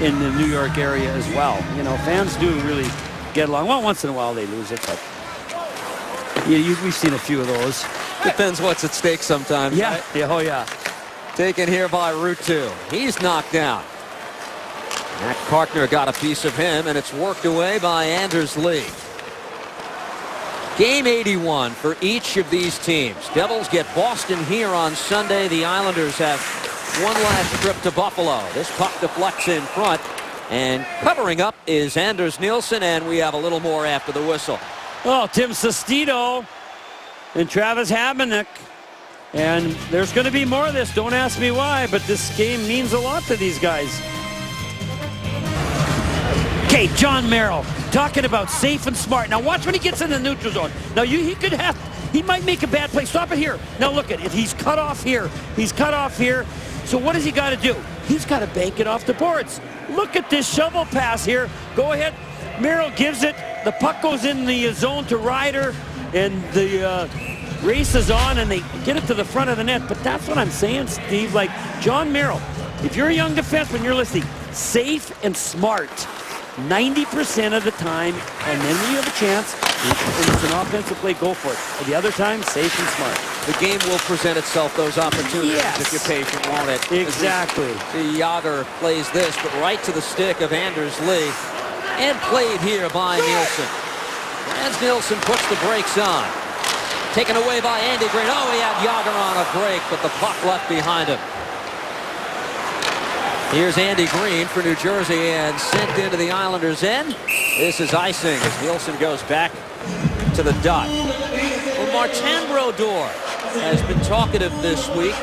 in the New York area as well. You know, fans do really get along. Well, once in a while they lose it, but we've seen a few of those. Depends what's at stake sometimes. Yeah. Right? Yeah. Oh, yeah. Taken here by Ruutu. He's knocked down. Matt Carkner got a piece of him, and it's worked away by Anders Lee. Game 81 for each of these teams. Devils get Boston here on Sunday. The Islanders have one last trip to Buffalo. This puck deflects in front, and covering up is Anders Nilsson, and we have a little more after the whistle. Oh, Tim Sestito and Travis Hamonic. And there's going to be more of this. Don't ask me why, but this game means a lot to these guys. Okay, John Merrill talking about safe and smart. Now watch when he gets in the neutral zone. Now he might make a bad play. Stop it here. Now look at it. He's cut off here. He's cut off here. So what does he got to do? He's got to bank it off the boards. Look at this shovel pass here. Go ahead. Merrill gives it. The puck goes in the zone to Ryder, and the race is on, and they get it to the front of the net. But that's what I'm saying, Steve. Like John Merrill, if you're a young defenseman, you're listening, safe and smart 90% of the time, and then when you have a chance, and it's an offensive play, go for it. But the other time, safe and smart. The game will present itself those opportunities if you're patient, won't it? Exactly. The Yager plays this, but right to the stick of Anders Lee, and played here by Nilsson. As Nilsson puts the brakes on. Taken away by Andy Green. Oh, he had Yager on a break, but the puck left behind him. Here's Andy Green for New Jersey, and sent into the Islanders' end. This is icing as Nilsson goes back to the dot. Well, Martin Brodeur has been talkative this week.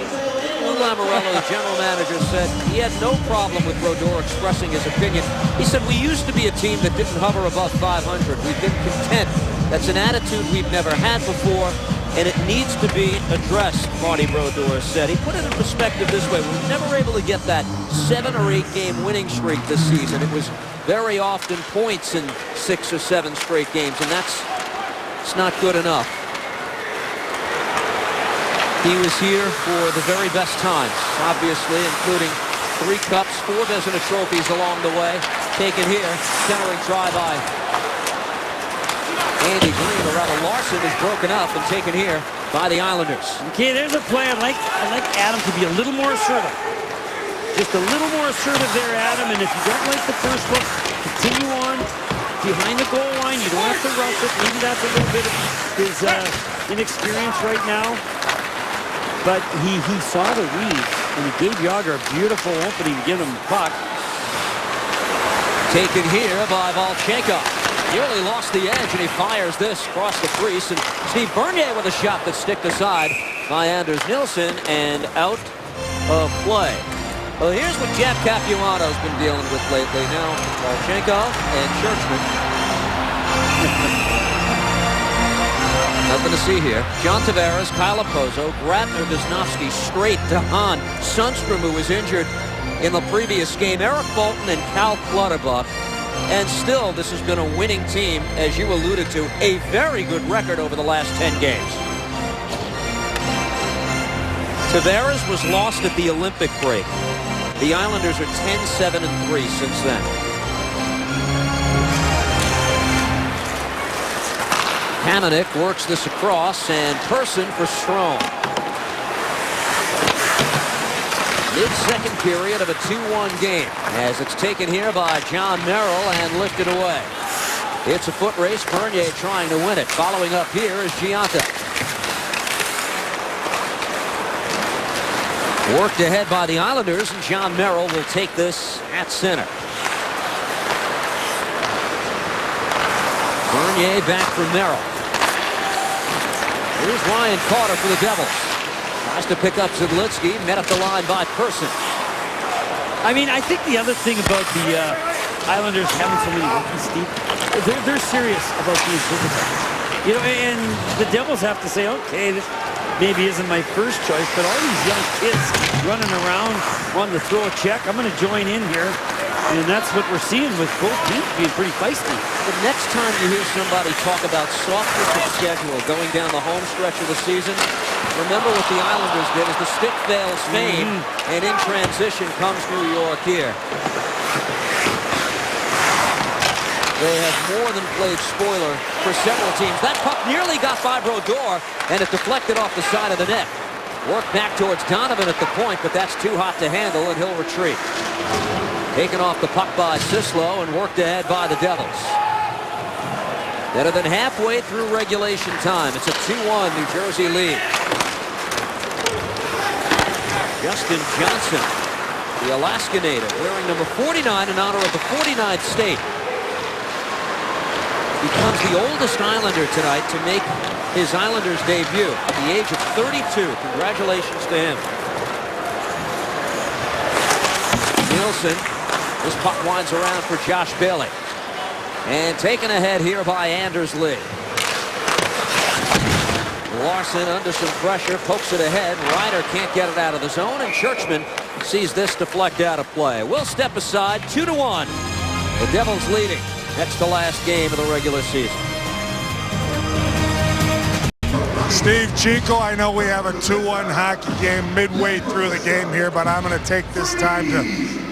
Lou Lamoriello, the general manager, said he had no problem with Brodeur expressing his opinion. He said, we used to be a team that didn't hover above 500. We've been content. That's an attitude we've never had before, and it needs to be addressed, Marty Brodeur said. He put it in perspective this way. We were never able to get that 7 or 8 game winning streak this season. It was very often points in 6 or 7 straight games, and it's not good enough. He was here for the very best times, obviously, including 3 cups, 4 Vezina trophies along the way. Taken here, centering try by Andy Green, or rather Larson, is broken up and taken here by the Islanders. Okay, there's a play. I like Adam to be a little more assertive. Just a little more assertive there, Adam. And if you don't like the first look, continue on. behind the goal line. You don't have to rush it. Maybe that's a little bit of his inexperience right now. But he saw the read, and he gave Yager a beautiful opening to give him the puck. Taken here by Volchenkov. Nearly lost the edge, and he fires this across the crease. And Steve Bernier with a shot that's sticked aside by Anders Nilsson and out of play. Well, here's what Jeff Capuano's been dealing with lately. Now, Volchenkov and Churchman. Nothing to see here. John Tavares, Kyle Okposo, Grabner, Wisnowski straight to Hahn. Sundstrom, who was injured in the previous game. Eric Bolton and Cal Clutterbuck. And still, this has been a winning team, as you alluded to. A very good record over the last 10 games. Tavares was lost at the Olympic break. The Islanders are 10-7-3 since then. Hamonic works this across, and Person for Strome. Mid-second period of a 2-1 game, as it's taken here by John Merrill and lifted away. It's a foot race. Bernier trying to win it. Following up here is Gianta. Worked ahead by the Islanders, and John Merrill will take this at center. Bernier back from Merrill. Here's Ryan Carter for the Devils. Tries to pick up Zidlitsky, met at the line by Person. I mean, I think the other thing about the Islanders having so many rookies, Steve, they're serious about being physical. You know, and the Devils have to say, okay, this maybe isn't my first choice, but all these young kids running around wanting to throw a check, I'm going to join in here. And that's what we're seeing with both teams being pretty feisty. The next time you hear somebody talk about softness of schedule going down the home stretch of the season, remember what the Islanders did is the stick fails fame, and in transition comes New York here. They have more than played spoiler for several teams. That puck nearly got by Brodeur, and it deflected off the side of the net. Worked back towards Donovan at the point, but that's too hot to handle, and he'll retreat. Taken off the puck by Sislo and worked ahead by the Devils. Better than halfway through regulation time. It's a 2-1 New Jersey lead. Justin Johnson, the Alaska native, wearing number 49 in honor of the 49th state. Becomes the oldest Islander tonight to make his Islanders debut at the age of 32. Congratulations to him. Nielsen. This puck winds around for Josh Bailey. And taken ahead here by Anders Lee. Larson under some pressure, pokes it ahead. Ryder can't get it out of the zone, and Churchman sees this deflect out of play. We'll step aside, 2-1. The Devils leading. Next to last game of the regular season. Steve Chico, I know we have a 2-1 hockey game midway through the game here, but I'm going to take this time to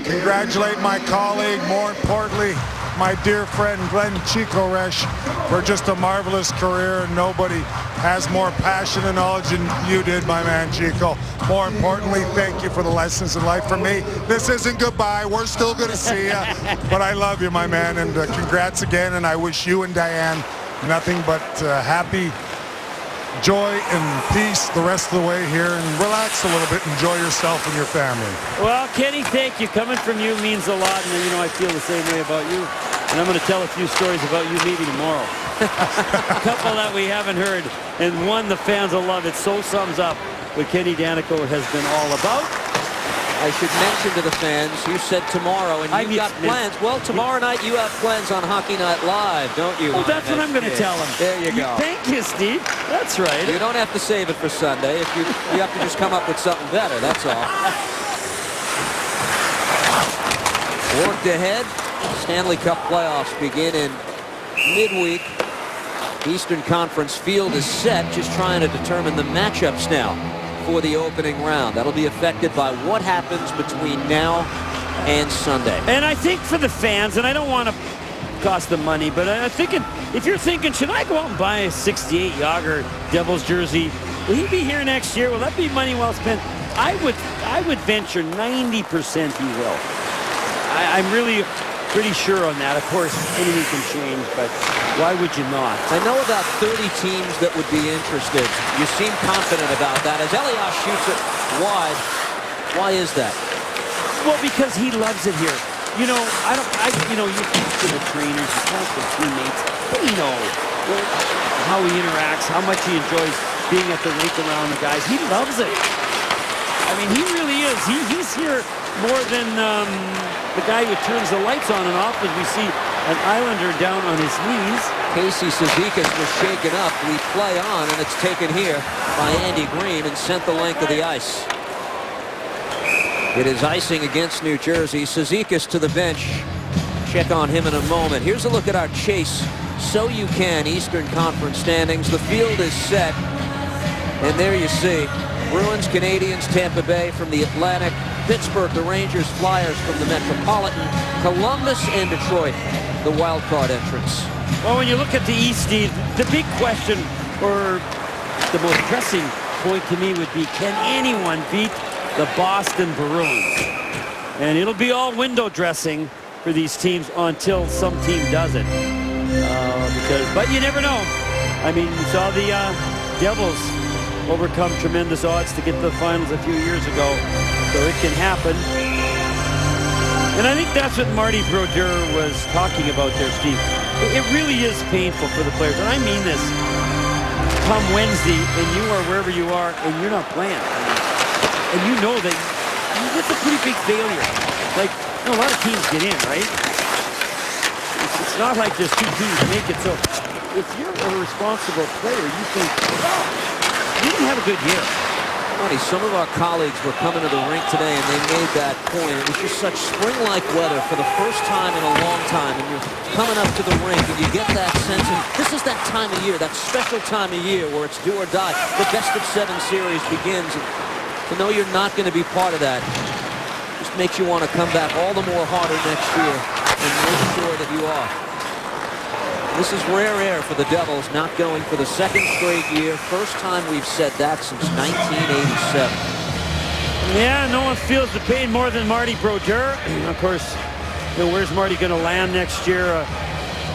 congratulate my colleague, more importantly, my dear friend Glenn Chico Resch, for just a marvelous career. Nobody has more passion and knowledge than you did, my man Chico. More importantly, thank you for the lessons in life. For me, this isn't goodbye. We're still going to see you, but I love you, my man, and congrats again, and I wish you and Diane nothing but happy joy and peace the rest of the way here, and relax a little bit, enjoy yourself and your family. Well, Kenny, thank you. Coming from you means a lot, and you know I feel the same way about you. And I'm going to tell a few stories about you maybe tomorrow. A couple that we haven't heard, and one the fans will love. It so sums up what Kenny Daneyko has been all about. I should mention to the fans, you said tomorrow, and you've got plans. Well, tomorrow night you have plans on Hockey Night Live, don't you? Well, that's what I'm going to tell them. There you go. Thank you, Steve. That's right. You don't have to save it for Sunday. If you have to just come up with something better, that's all. Worked ahead. Stanley Cup playoffs begin in midweek. Eastern Conference field is set, just trying to determine the matchups now for the opening round. That'll be affected by what happens between now and Sunday. And I think for the fans, and I don't want to cost them money, but I'm thinking, if you're thinking, should I go out and buy a 68 Yager Devils jersey? Will he be here next year? Will that be money well spent? I would venture 90% he will. I'm really pretty sure on that. Of course, anything can change, but why would you not? I know about 30 teams that would be interested. You seem confident about that. As Elias shoots it wide, why is that? Well, because he loves it here. You know, you talk to the trainers, you talk to teammates, they know how he interacts, how much he enjoys being at the rink around the guys. He loves it. I mean, he really is. He's here more than the guy who turns the lights on and off, as we see an Islander down on his knees. Casey Cizikas was shaken up. We play on, and it's taken here by Andy Green and sent the length of the ice. It is icing against New Jersey. Cizikas to the bench. Check on him in a moment. Here's a look at our Chase So You Can Eastern Conference standings. The field is set. And there you see Bruins, Canadians, Tampa Bay from the Atlantic, Pittsburgh, the Rangers, Flyers from the Metropolitan, Columbus and Detroit, the wild card entrants. Well, when you look at the East, Steve, the big question, or the most pressing point to me, would be, can anyone beat the Boston Bruins? And it'll be all window dressing for these teams until some team does it. But you never know. I mean, you saw the Devils overcome tremendous odds to get to the finals a few years ago, so it can happen. And I think that's what Marty Brodeur was talking about there, Steve. It really is painful for the players, and I mean this. Come Wednesday, and you are wherever you are, and you're not playing. And you know that it's a pretty big failure. Like, a lot of teams get in, right? It's not like there's two teams make it. So if you're a responsible player, you think, oh, you didn't have a good year. Funny, some of our colleagues were coming to the rink today and they made that point. It was just such spring-like weather for the first time in a long time. And you're coming up to the rink and you get that sense. And this is that time of year, that special time of year where it's do or die. The best-of-7 series begins. And to know you're not going to be part of that just makes you want to come back all the more harder next year and make sure that you are. This is rare air for the Devils, not going for the second straight year. First time we've said that since 1987. Yeah, no one feels the pain more than Marty Brodeur. Of course, where's Marty going to land next year?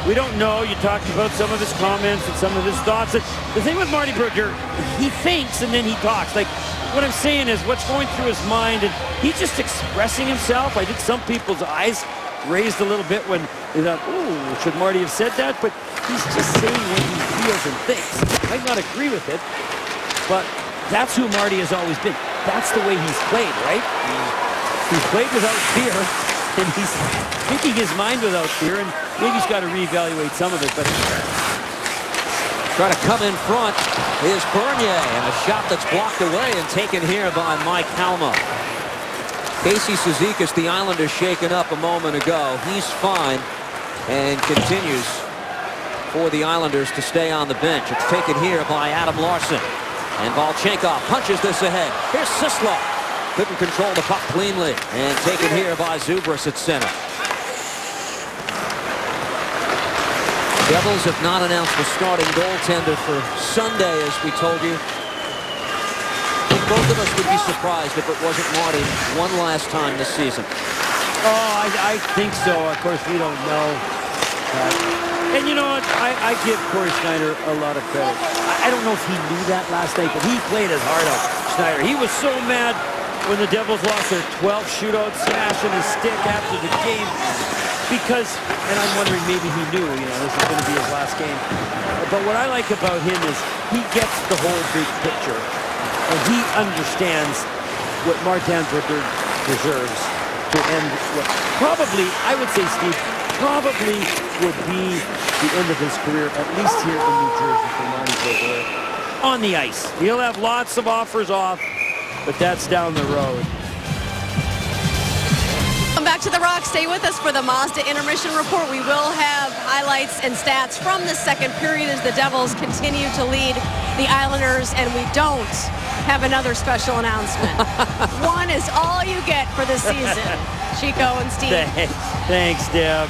We don't know. You talked about some of his comments and some of his thoughts. The thing with Marty Brodeur, he thinks and then he talks. Like, what I'm saying is what's going through his mind, and he's just expressing himself. I think some people's eyes raised a little bit when they thought, ooh, should Marty have said that? But he's just saying what he feels and thinks. I might not agree with it, but that's who Marty has always been. That's the way he's played, right? He's played without fear, and he's thinking his mind without fear, and maybe he's got to reevaluate some of it. But trying to come in front is Bernier, and a shot that's blocked away and taken here by Mike Halma. Casey Cizikas, the Islanders, shaken up a moment ago. He's fine and continues for the Islanders to stay on the bench. It's taken here by Adam Larson. And Volchenkov punches this ahead. Here's Sislov. Couldn't control the puck cleanly. And taken here by Zubris at center. Devils have not announced the starting goaltender for Sunday, as we told you. I think both of us would be surprised if it wasn't Marty one last time this season. Oh, I think so. Of course, we don't know. And you know what? I give Corey Schneider a lot of credit. I don't know if he knew that last night, but he played his heart out, Schneider. He was so mad when the Devils lost their 12th shootout, smashing his stick after the game. Because, and I'm wondering, maybe he knew, this is going to be his last game. But what I like about him is he gets the whole big picture. And he understands what Martin Brodeur deserves to end what probably, I would say, Steve, probably would be the end of his career, at least here in New Jersey for Marty Brodeur. On the ice. He'll have lots of offers off, but that's down the road. Come back to the Rock. Stay with us for the Mazda Intermission Report. We will have highlights and stats from the second period as the Devils continue to lead the Islanders, and we don't have another special announcement. One is all you get for this season. Chico and Steve. Thanks, Deb.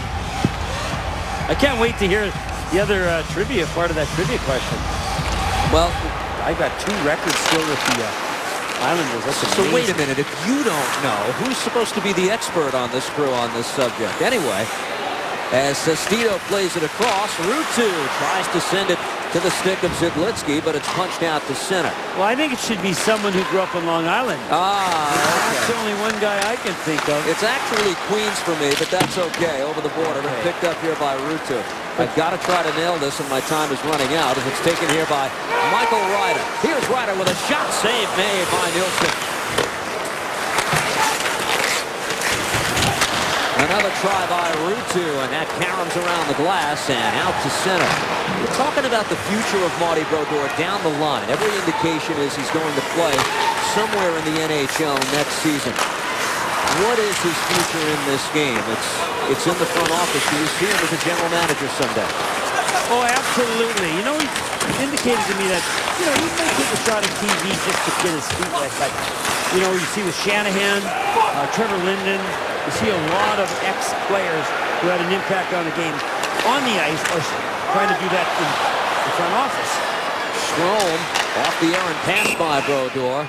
I can't wait to hear the other trivia, part of that trivia question. Well, I've got 2 records still with the Islanders. That's so amazing. wait a minute. If you don't know, who's supposed to be the expert on this crew on this subject? Anyway, As Sestito plays it across, Ruutu tries to send it to the stick of Zidlitsky, but it's punched out to center. Well, I think it should be someone who grew up on Long Island. That's the only one guy I can think of. It's actually Queens for me, but that's okay. Over the border, picked up here by Ruutu. I've got to try to nail this, and my time is running out as it's taken here by Michael Ryder. Here's Ryder with a shot save made by Nielsen. Another try by Ruutu, and that caroms around the glass and out to center. We're talking about the future of Marty Brodeur down the line. Every indication is he's going to play somewhere in the NHL next season. What is his future in this game? It's in the front office. Do you see him as a general manager someday? Oh, absolutely. You know, he indicated to me that, you know, he might take a shot at TV just to get his feet wet. But, you know, you see with Shanahan, Trevor Linden, you see a lot of ex-players who had an impact on the game on the ice are trying to do that in the front office. Strome off the errant pass by Brodeur,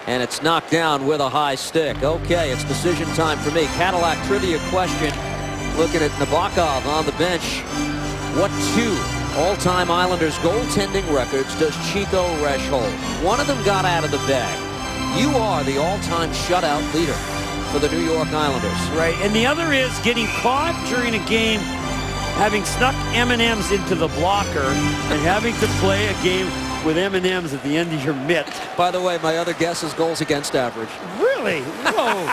and it's knocked down with a high stick. Okay, it's decision time for me. Cadillac trivia question. Looking at Nabokov on the bench. What two all-time Islanders goaltending records does Chico Resch hold? One of them got out of the bag. You are the all-time shutout leader for the New York Islanders. Right, and the other is getting caught during a game, having snuck M&Ms into the blocker, and having to play a game with M&Ms at the end of your mitt. By the way, my other guess is goals against average. Really? Whoa.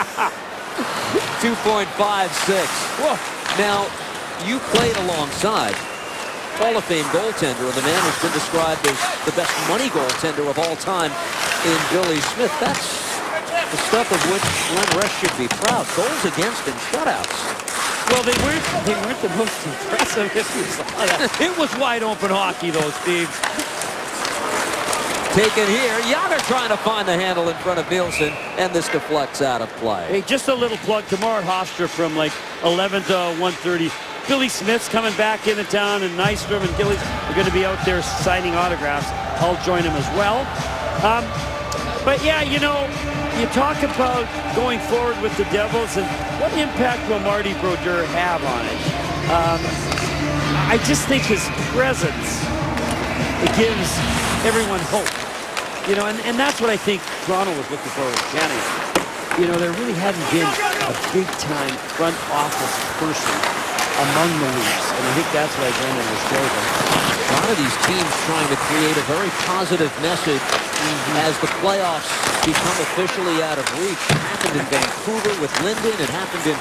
2.56. Whoa. Now, you played alongside Hall of Fame goaltender, the man who's been described as the best money goaltender of all time in Billy Smith. That's the stuff of which Glenn Resch should be proud. Goals against and shutouts. Well, they weren't the most impressive if you saw that. It was wide open hockey, though, Steve. Taken here. Yager trying to find the handle in front of Nielsen, and this deflects out of play. Hey, just a little plug. Tomorrow at Hofstra from like 11 to 1:30. Billy Smith's coming back into town, and Nystrom and Gillies are going to be out there signing autographs. I'll join him as well. But yeah, you know, you talk about going forward with the Devils, and what impact will Marty Brodeur have on it? I just think his presence, it gives everyone hope. You know, and that's what I think Toronto was looking for with Shanahan. You know, there really hadn't been a big-time front office person among the Leafs, and I think that's why Brendan was chosen. A lot of these teams trying to create a very positive message as the playoffs become officially out of reach. It happened in Vancouver with Linden. It happened in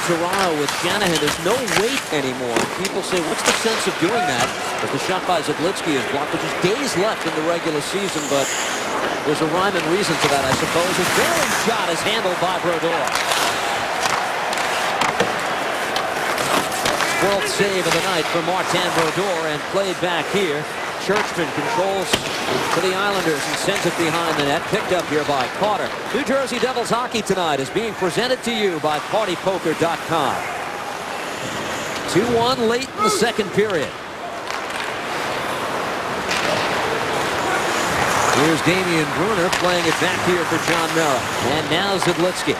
Toronto with Shanahan. There's no weight anymore. People say, what's the sense of doing that? But the shot by Zidlitsky is blocked. There's just days left in the regular season, but there's a rhyme and reason to that, I suppose. A very shot is handled by Brodeur. 12th save of the night for Martin Brodeur, and played back here. Churchman controls for the Islanders and sends it behind the net. Picked up here by Carter. New Jersey Devils hockey tonight is being presented to you by PartyPoker.com. 2-1 late in the second period. Here's Damian Brunner playing it back here for John Mara. And now Zidlitsky.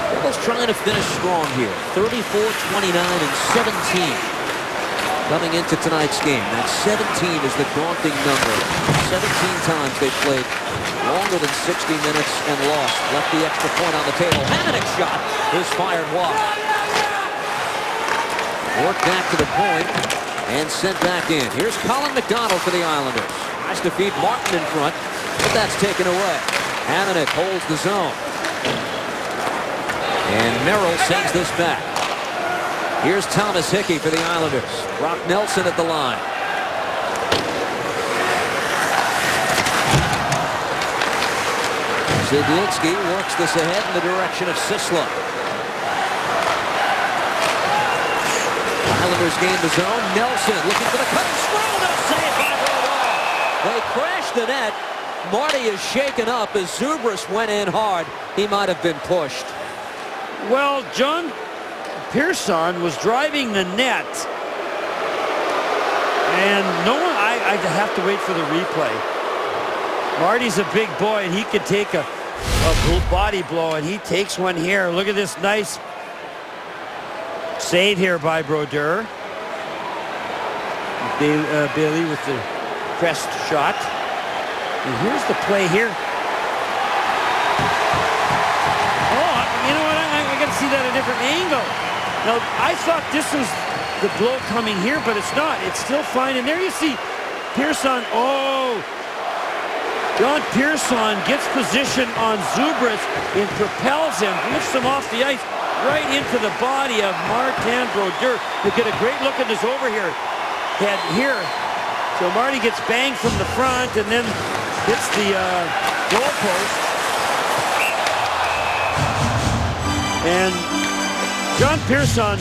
Devils trying to finish strong here. 34, 29, and 17. Coming into tonight's game. That 17 is the daunting number. 17 times they played longer than 60 minutes and lost. Left the extra point on the table. Hamannik's shot is fired wide. Worked back to the point and sent back in. Here's Colin McDonald for the Islanders. Tries to feed Martin in front, but that's taken away. Hamannik holds the zone. And Merrill sends this back. Here's Thomas Hickey for the Islanders. Brock Nelson at the line. Zidlitsky works this ahead in the direction of Sisla. Islanders gain the zone. Nelson looking for the cut and scroll. No save by Brodeur. They crashed the net. Marty is shaken up as Zubris went in hard. He might have been pushed. Well, John Pearson was driving the net, and no one, I have to wait for the replay. Marty's a big boy, and he could take a body blow, and he takes one here. Look at this nice save here by Brodeur. Bailey with the crest shot. And here's the play here. Oh, you know what? I got to see that at a different angle. Now, I thought this was the blow coming here, but it's not. It's still fine. And there you see Pearson. Oh, John Pearson gets position on Zoubras and propels him, lifts him off the ice right into the body of Martin Brodeur. You get a great look at this over here. Head here. So Marty gets banged from the front and then hits the goal post. And John Pearson,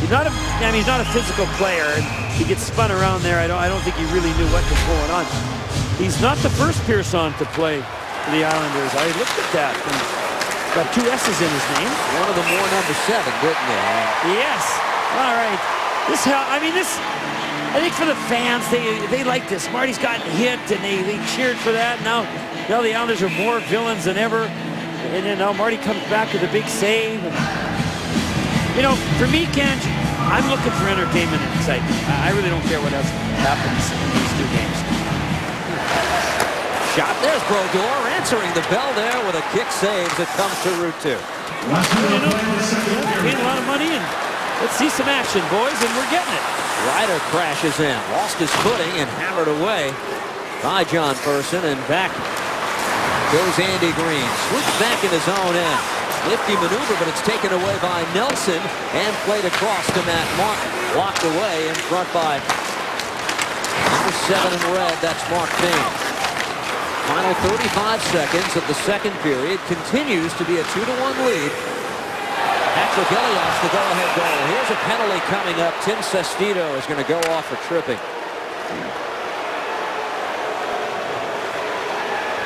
he's not a physical player. And he gets spun around there. I don't think he really knew what was going on. He's not the first Pearson to play for the Islanders. I looked at that. And got 2 S's in his name. One of them wore number 7, didn't they? Yes. All right. I think for the fans, they like this. Marty's gotten hit, and they cheered for that. Now the Islanders are more villains than ever. And then now Marty comes back with a big save. You know, for me, Ken, I'm looking for entertainment and excitement. I really don't care what else happens in these 2 games. Shot. There's Brodeur answering the bell there with a kick save that comes to route 2. You know, paying a lot of money, and let's see some action, boys, and we're getting it. Ryder crashes in, lost his footing and hammered away by John Pearson, and back goes Andy Green. Swoops back in his own end. Nifty maneuver, but it's taken away by Nelson and played across to Matt Martin. Blocked away in front by number 7 in red. That's Mark Payne. Final 35 seconds of the second period. Continues to be a 2-1 lead. Patrick Elias, the go-ahead goal. Here's a penalty coming up. Tim Sestito is going to go off for tripping.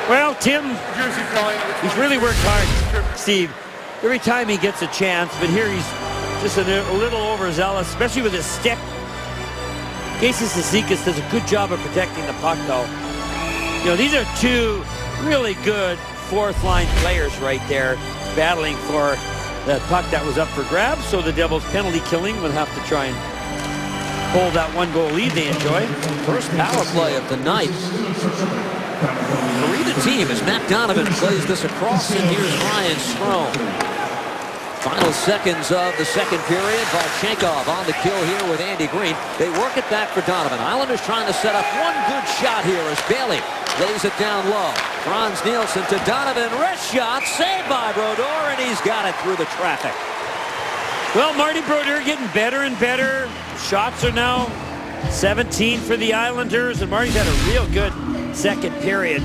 Well, Tim, he's really worked hard, Steve. Every time he gets a chance, but here he's just a little overzealous, especially with his stick. Casey Cizikas does a good job of protecting the puck, though. You know, these are 2 really good fourth-line players right there battling for that puck that was up for grabs, so the Devils penalty killing will have to try and hold that 1-goal lead they enjoy. First power play of the night. The team as Matt Donovan plays this across, and here's Ryan Strome. Final seconds of the second period. Volchenkov on the kill here with Andy Green. They work it back for Donovan. Islanders trying to set up one good shot here as Bailey lays it down low. Franz Nielsen to Donovan. Wrist shot saved by Brodeur, and he's got it through the traffic. Well, Marty Brodeur getting better and better. Shots are now 17 for the Islanders, and Marty's had a real good second period.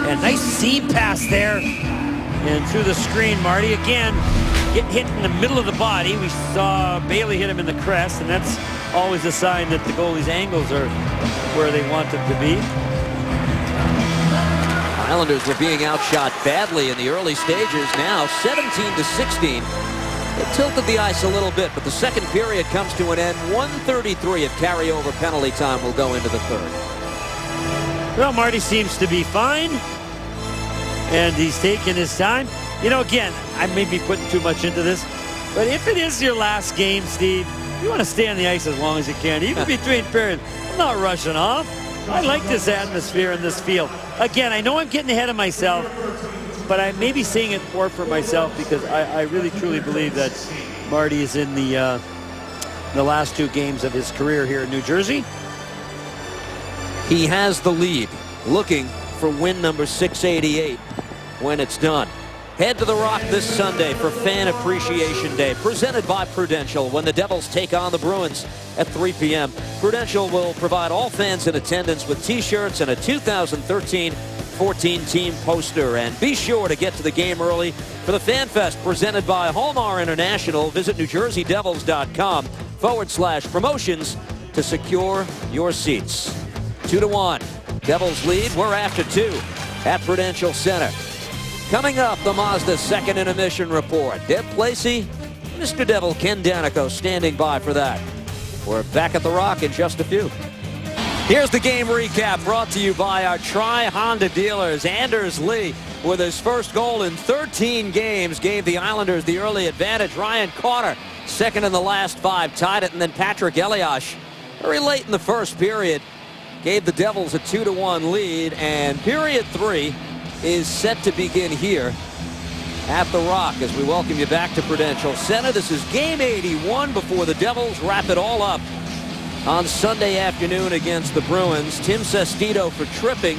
And nice seam pass there. And through the screen, Marty again getting hit in the middle of the body. We saw Bailey hit him in the crest, and that's always a sign that the goalie's angles are where they want them to be. Islanders were being outshot badly in the early stages. Now 17-16. They tilted the ice a little bit, but the second period comes to an end. 1:33 of carryover penalty time will go into the third. Well, Marty seems to be fine. And he's taking his time. You know, again, I may be putting too much into this, but if it is your last game, Steve, you want to stay on the ice as long as you can, even between periods. I'm not rushing off. I like this atmosphere in this field. Again, I know I'm getting ahead of myself, but I may be saying it more for myself because I really, truly believe that Marty is in the last 2 games of his career here in New Jersey. He has the lead, looking for win number 688 when it's done. Head to the Rock this Sunday for Fan Appreciation Day, presented by Prudential, when the Devils take on the Bruins at 3 p.m. Prudential will provide all fans in attendance with T-shirts and a 2013-14 team poster. And be sure to get to the game early for the Fan Fest presented by Hallmar International. Visit NewJerseyDevils.com/promotions to secure your seats. 2-1. Devils lead. We're after 2 at Prudential Center. Coming up, the Mazda second intermission report. Deb Placey, Mr. Devil Ken Danico standing by for that. We're back at the Rock in just a few. Here's the game recap brought to you by our Tri-Honda dealers. Anders Lee with his first goal in 13 games, gave the Islanders the early advantage. Ryan Carter, second in the last 5, tied it, and then Patrick Elias, very late in the first period, gave the Devils a 2-1 lead, and period 3 is set to begin here at the Rock as we welcome you back to Prudential Center. This is game 81 before the Devils wrap it all up on Sunday afternoon against the Bruins. Tim Sestito for tripping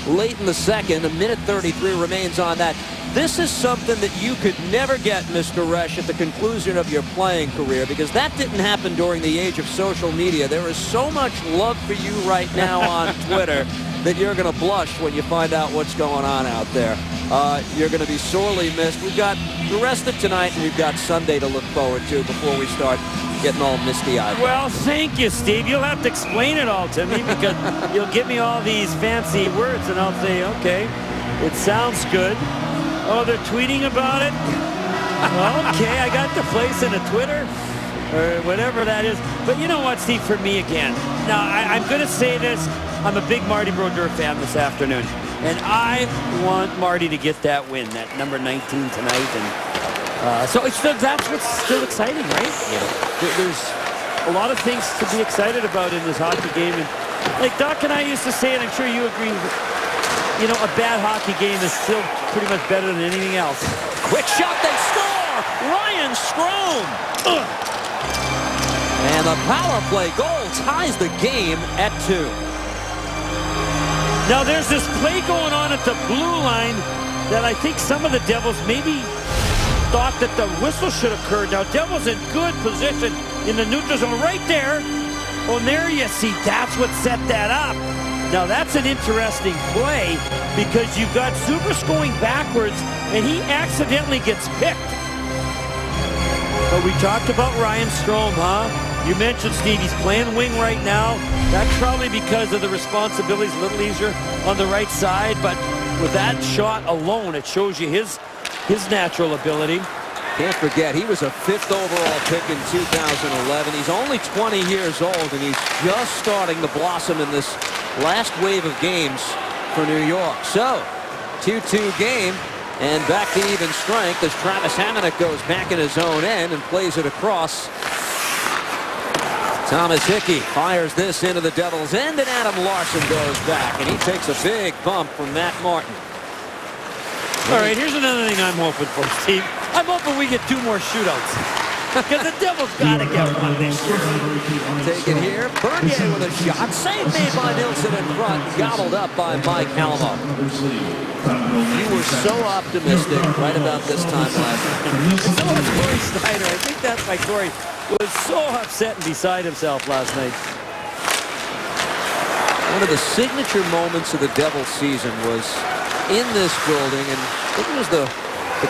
late in the second. A minute 33 remains on that. This is something that you could never get, Mr. Resch, at the conclusion of your playing career, because that didn't happen during the age of social media. There is so much love for you right now on Twitter that you're going to blush when you find out what's going on out there. You're going to be sorely missed. We've got the rest of tonight, and we've got Sunday to look forward to before we start getting all misty-eyed. Well, thank you, Steve. You'll have to explain it all to me, because you'll give me all these fancy words, and I'll say, okay, it sounds good. Oh, they're tweeting about it? Okay, I got the place in a Twitter, or whatever that is. But you know what, Steve, for me again, now I'm going to say this. I'm a big Marty Brodeur fan this afternoon, and I want Marty to get that win, that number 19 tonight. And so that's what's still exciting, right? Yeah. There's a lot of things to be excited about in this hockey game. And like Doc and I used to say, and I'm sure you agree, you know, a bad hockey game is still pretty much better than anything else. Quick shot, they score! Ryan Strome! And the power play goal ties the game at 2. Now there's this play going on at the blue line that I think some of the Devils maybe thought that the whistle should occur. Now Devils in good position in the neutral zone right there. Oh, there you see, that's what set that up. Now that's an interesting play because you've got Zubrus going backwards and he accidentally gets picked. But we talked about Ryan Strome, huh? You mentioned, Steve, he's playing wing right now. That's probably because of the responsibilities a little easier on the right side. But with that shot alone, it shows you his natural ability. Can't forget, he was a 5th overall pick in 2011. He's only 20 years old, and he's just starting to blossom in this last wave of games for New York. So, 2-2 game, and back to even strength as Travis Hamonic goes back in his own end and plays it across. Thomas Hickey fires this into the Devils' end, and Adam Larson goes back, and he takes a big bump from Matt Martin. All right, here's another thing I'm hoping for, Steve. I'm hoping we get 2 more shootouts. Because the Devils got to get one this year. Taken here. Bernier with a shot. Save made by Nilsson in front. Gobbled up by Mike Almo. You were so optimistic right about this time last night. So was Corey Snyder. I think that's why Corey was so upset and beside himself last night. One of the signature moments of the Devils season was in this building, and I think it was the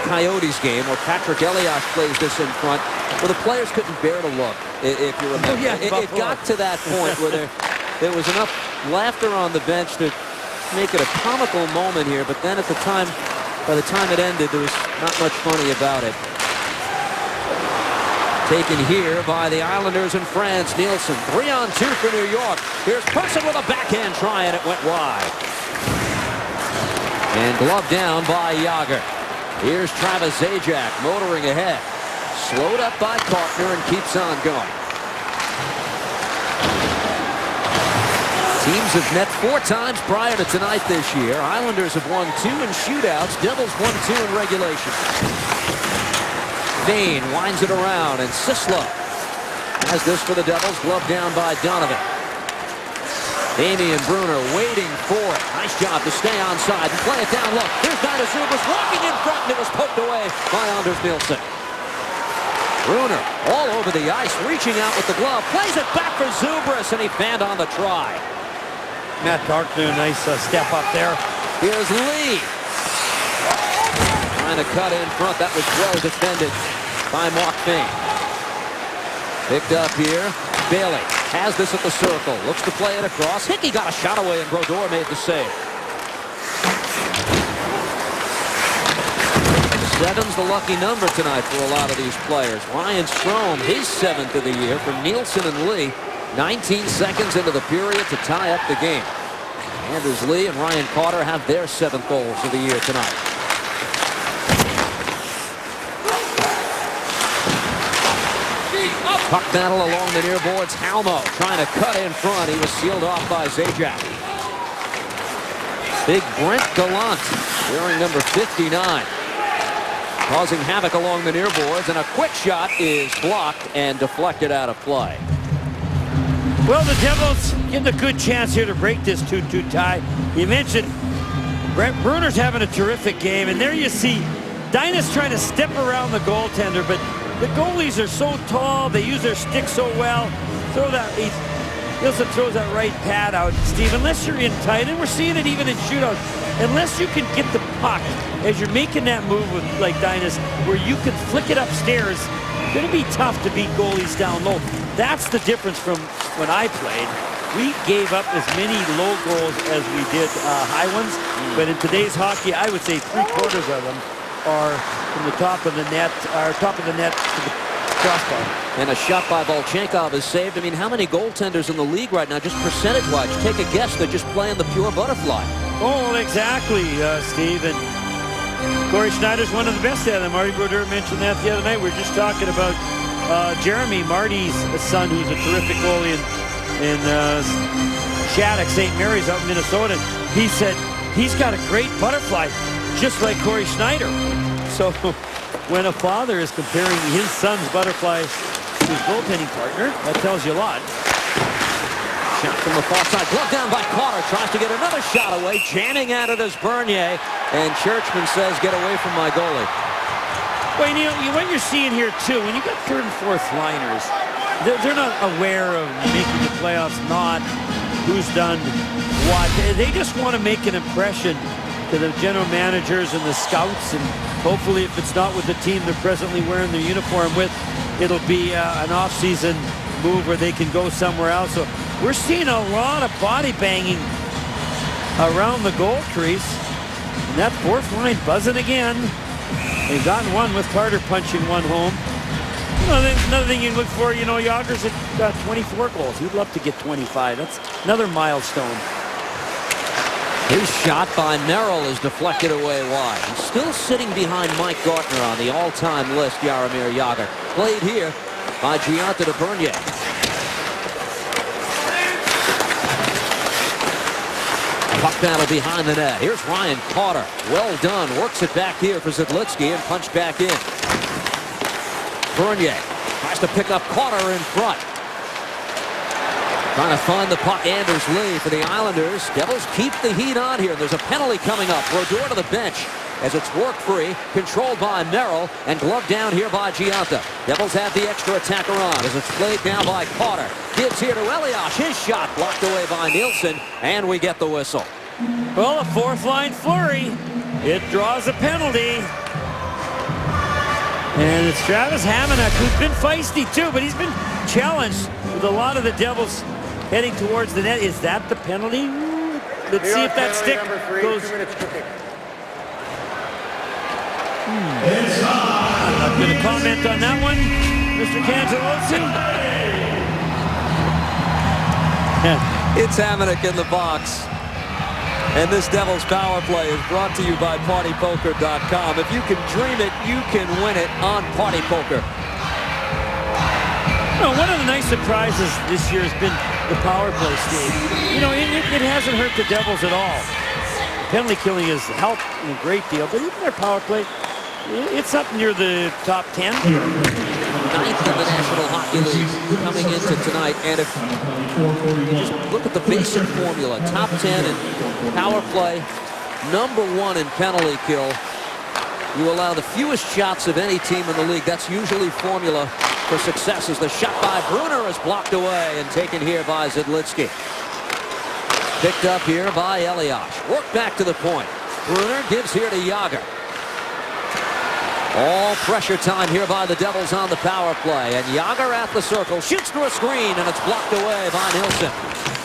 Coyotes game where Patrick Elias plays this in front, where the players couldn't bear to look, if you remember. Oh, yeah, it got to that point where there was enough laughter on the bench to make it a comical moment here, but then by the time it ended, there was not much funny about it. Taken here by the Islanders and France. Nielsen, 3-on-2 for New York. Here's Person with a backhand try, and it went wide. And gloved down by Jágr. Here's Travis Zajac motoring ahead. Slowed up by Carpenter and keeps on going. Teams have met 4 times prior to tonight this year. Islanders have won 2 in shootouts. Devils won 2 in regulation. Vane winds it around, and Sislo has this for the Devils. Gloved down by Donovan. Damian Brunner waiting for it. Nice job to stay onside and play it down low. Here's Dino Zubrus walking in front, and it was poked away by Anders Nilsson. Brunner all over the ice, reaching out with the glove. Plays it back for Zubrus, and he fanned on the try. Matt Darkner, nice step up there. Here's Lee. Trying to cut in front. That was well defended by Mark Fane. Picked up here. Bailey has this at the circle. Looks to play it across. Hickey got a shot away, and Brodeur made the save. 7's the lucky number tonight for a lot of these players. Ryan Strome, his 7th of the year for Nielsen and Lee. 19 seconds into the period to tie up the game. Anders Lee and Ryan Carter have their 7th goals of the year tonight. Puck battle along the near boards. Halmo trying to cut in front. He was sealed off by Zajac. Big Brent Gallant wearing number 59. Causing havoc along the near boards, and a quick shot is blocked and deflected out of play. Well, the Devils getting a good chance here to break this 2-2 tie. You mentioned Brent Bruner's having a terrific game, and there you see Dynas trying to step around the goaltender, but the goalies are so tall, they use their stick so well. Nielsen throws that right pad out, Steve, unless you're in tight, and we're seeing it even in shootouts, unless you can get the puck as you're making that move with like Dynas, where you can flick it upstairs, it's going to be tough to beat goalies down low. That's the difference from when I played. We gave up as many low goals as we did high ones, but in today's hockey, I would say 3/4 of them are from the top of the net, to the crossbar. And a shot by Volchenkov is saved. I mean, how many goaltenders in the league right now, just percentage-wise? Take a guess, they're just playing the pure butterfly. Oh, exactly, Steve. And Corey Schneider's one of the best at it. Marty Brodeur mentioned that the other night. We were just talking about Jeremy, Marty's son, who's a terrific goalie in Shattuck, St. Mary's out in Minnesota. He said he's got a great butterfly, just like Corey Schneider. So when a father is comparing his son's butterfly to his goaltending partner, that tells you a lot. Shot from the far side, glove down by Carter, tries to get another shot away, jamming at it as Bernier, and Churchman says, get away from my goalie. Well, you know, what you're seeing here, too, when you got 3rd and 4th liners, they're not aware of making the playoffs, not who's done what. They just want to make an impression to the general managers and the scouts, and hopefully if it's not with the team they're presently wearing their uniform with, it'll be an off-season move where they can go somewhere else. So we're seeing a lot of body banging around the goal crease. And that 4th line buzzing again. They've gotten one with Carter punching one home. You know, another thing you look for, you know, Yager's got 24 goals. He'd love to get 25. That's another milestone. His shot by Merrill is deflected away wide. He's still sitting behind Mike Gartner on the all-time list, Jaromir Jagr. Played here by Giunta to Bernier. Puck battle behind the net. Here's Ryan Carter. Well done. Works it back here for Zidlitsky and punched back in. Bernier tries to pick up Carter in front. Trying to find the puck, Anders Lee for the Islanders. Devils keep the heat on here. There's a penalty coming up. Brodeur to the bench as it's work free, controlled by Merrill, and gloved down here by Giunta. Devils have the extra attacker on as it's played now by Carter. Gives here to Elias. His shot blocked away by Nielsen, and we get the whistle. Well, a 4th line flurry. It draws a penalty. And it's Travis Hamonic, who's been feisty too, but he's been challenged with a lot of the Devils heading towards the net. Is that the penalty? Let's see if that stick goes. I'm not going to comment on that one, Mr. Cangelosi. It's Hamonic in the box. And this Devils power play is brought to you by PartyPoker.com. If you can dream it, you can win it on Party Poker. Well, one of the nice surprises this year has been the power play, Steve. You know, it hasn't hurt the Devils at all. Penalty killing has helped a great deal, but even their power play, it's up near the top 10. 9th in the National Hockey League coming into tonight. And if you just look at the basic formula, top 10 in power play, number 1 in penalty kill. You allow the fewest shots of any team in the league. That's usually formula for success. As the shot by Bruner is blocked away and taken here by Zidlitsky. Picked up here by Elias. Worked back to the point. Bruner gives here to Jagr. All pressure time here by the Devils on the power play. And Jagr at the circle. Shoots through a screen, and it's blocked away by Nielsen.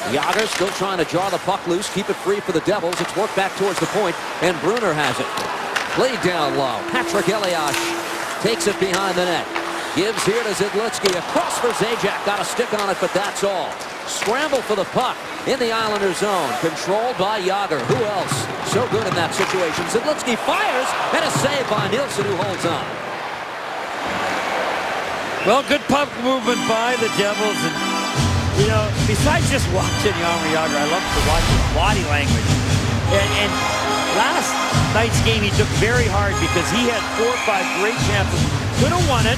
Jagr still trying to draw the puck loose, keep it free for the Devils. It's worked back towards the point, and Bruner has it. Played down low. Patrick Elias takes it behind the net. Gives here to Zidlitsky. Across for Zajac. Got a stick on it, but that's all. Scramble for the puck. in the Islanders zone. Controlled by Jágr. Who else so good in that situation? Zidlicky fires, and a save by Nilsson, who holds on. Well, good puck movement by the Devils. And, you know, besides just watching Jaromir Jágr, I love to watch his body language. And last night's game, he took very hard because he had 4 or 5 great chances. Could have won it.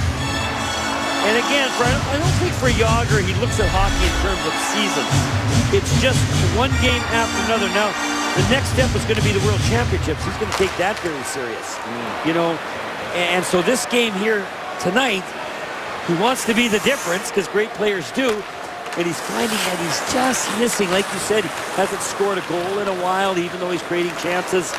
And again, I don't think for Jágr, he looks at hockey in terms of seasons. It's just one game after another. Now, the next step is going to be the World Championships. He's going to take that very serious. You know, and so this game here tonight, he wants to be the difference because great players do. And he's finding that he's just missing. Like you said, he hasn't scored a goal in a while, even though he's creating chances.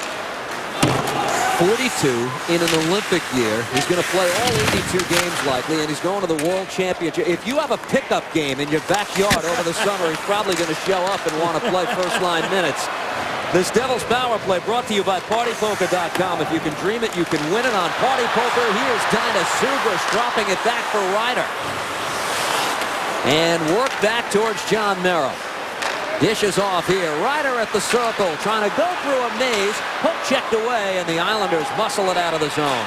42 in an Olympic year. He's going to play all 82 games likely, and he's going to the World Championship. If you have a pickup game in your backyard over the summer, he's probably going to show up and want to play first-line minutes. This Devils Power Play brought to you by PartyPoker.com. If you can dream it, you can win it on Party Poker. Here's Dainis Zubras dropping it back for Ryder. And work back towards John Merrill. Dishes off here. Ryder at the circle, trying to go through a maze. Hook checked away, and the Islanders muscle it out of the zone.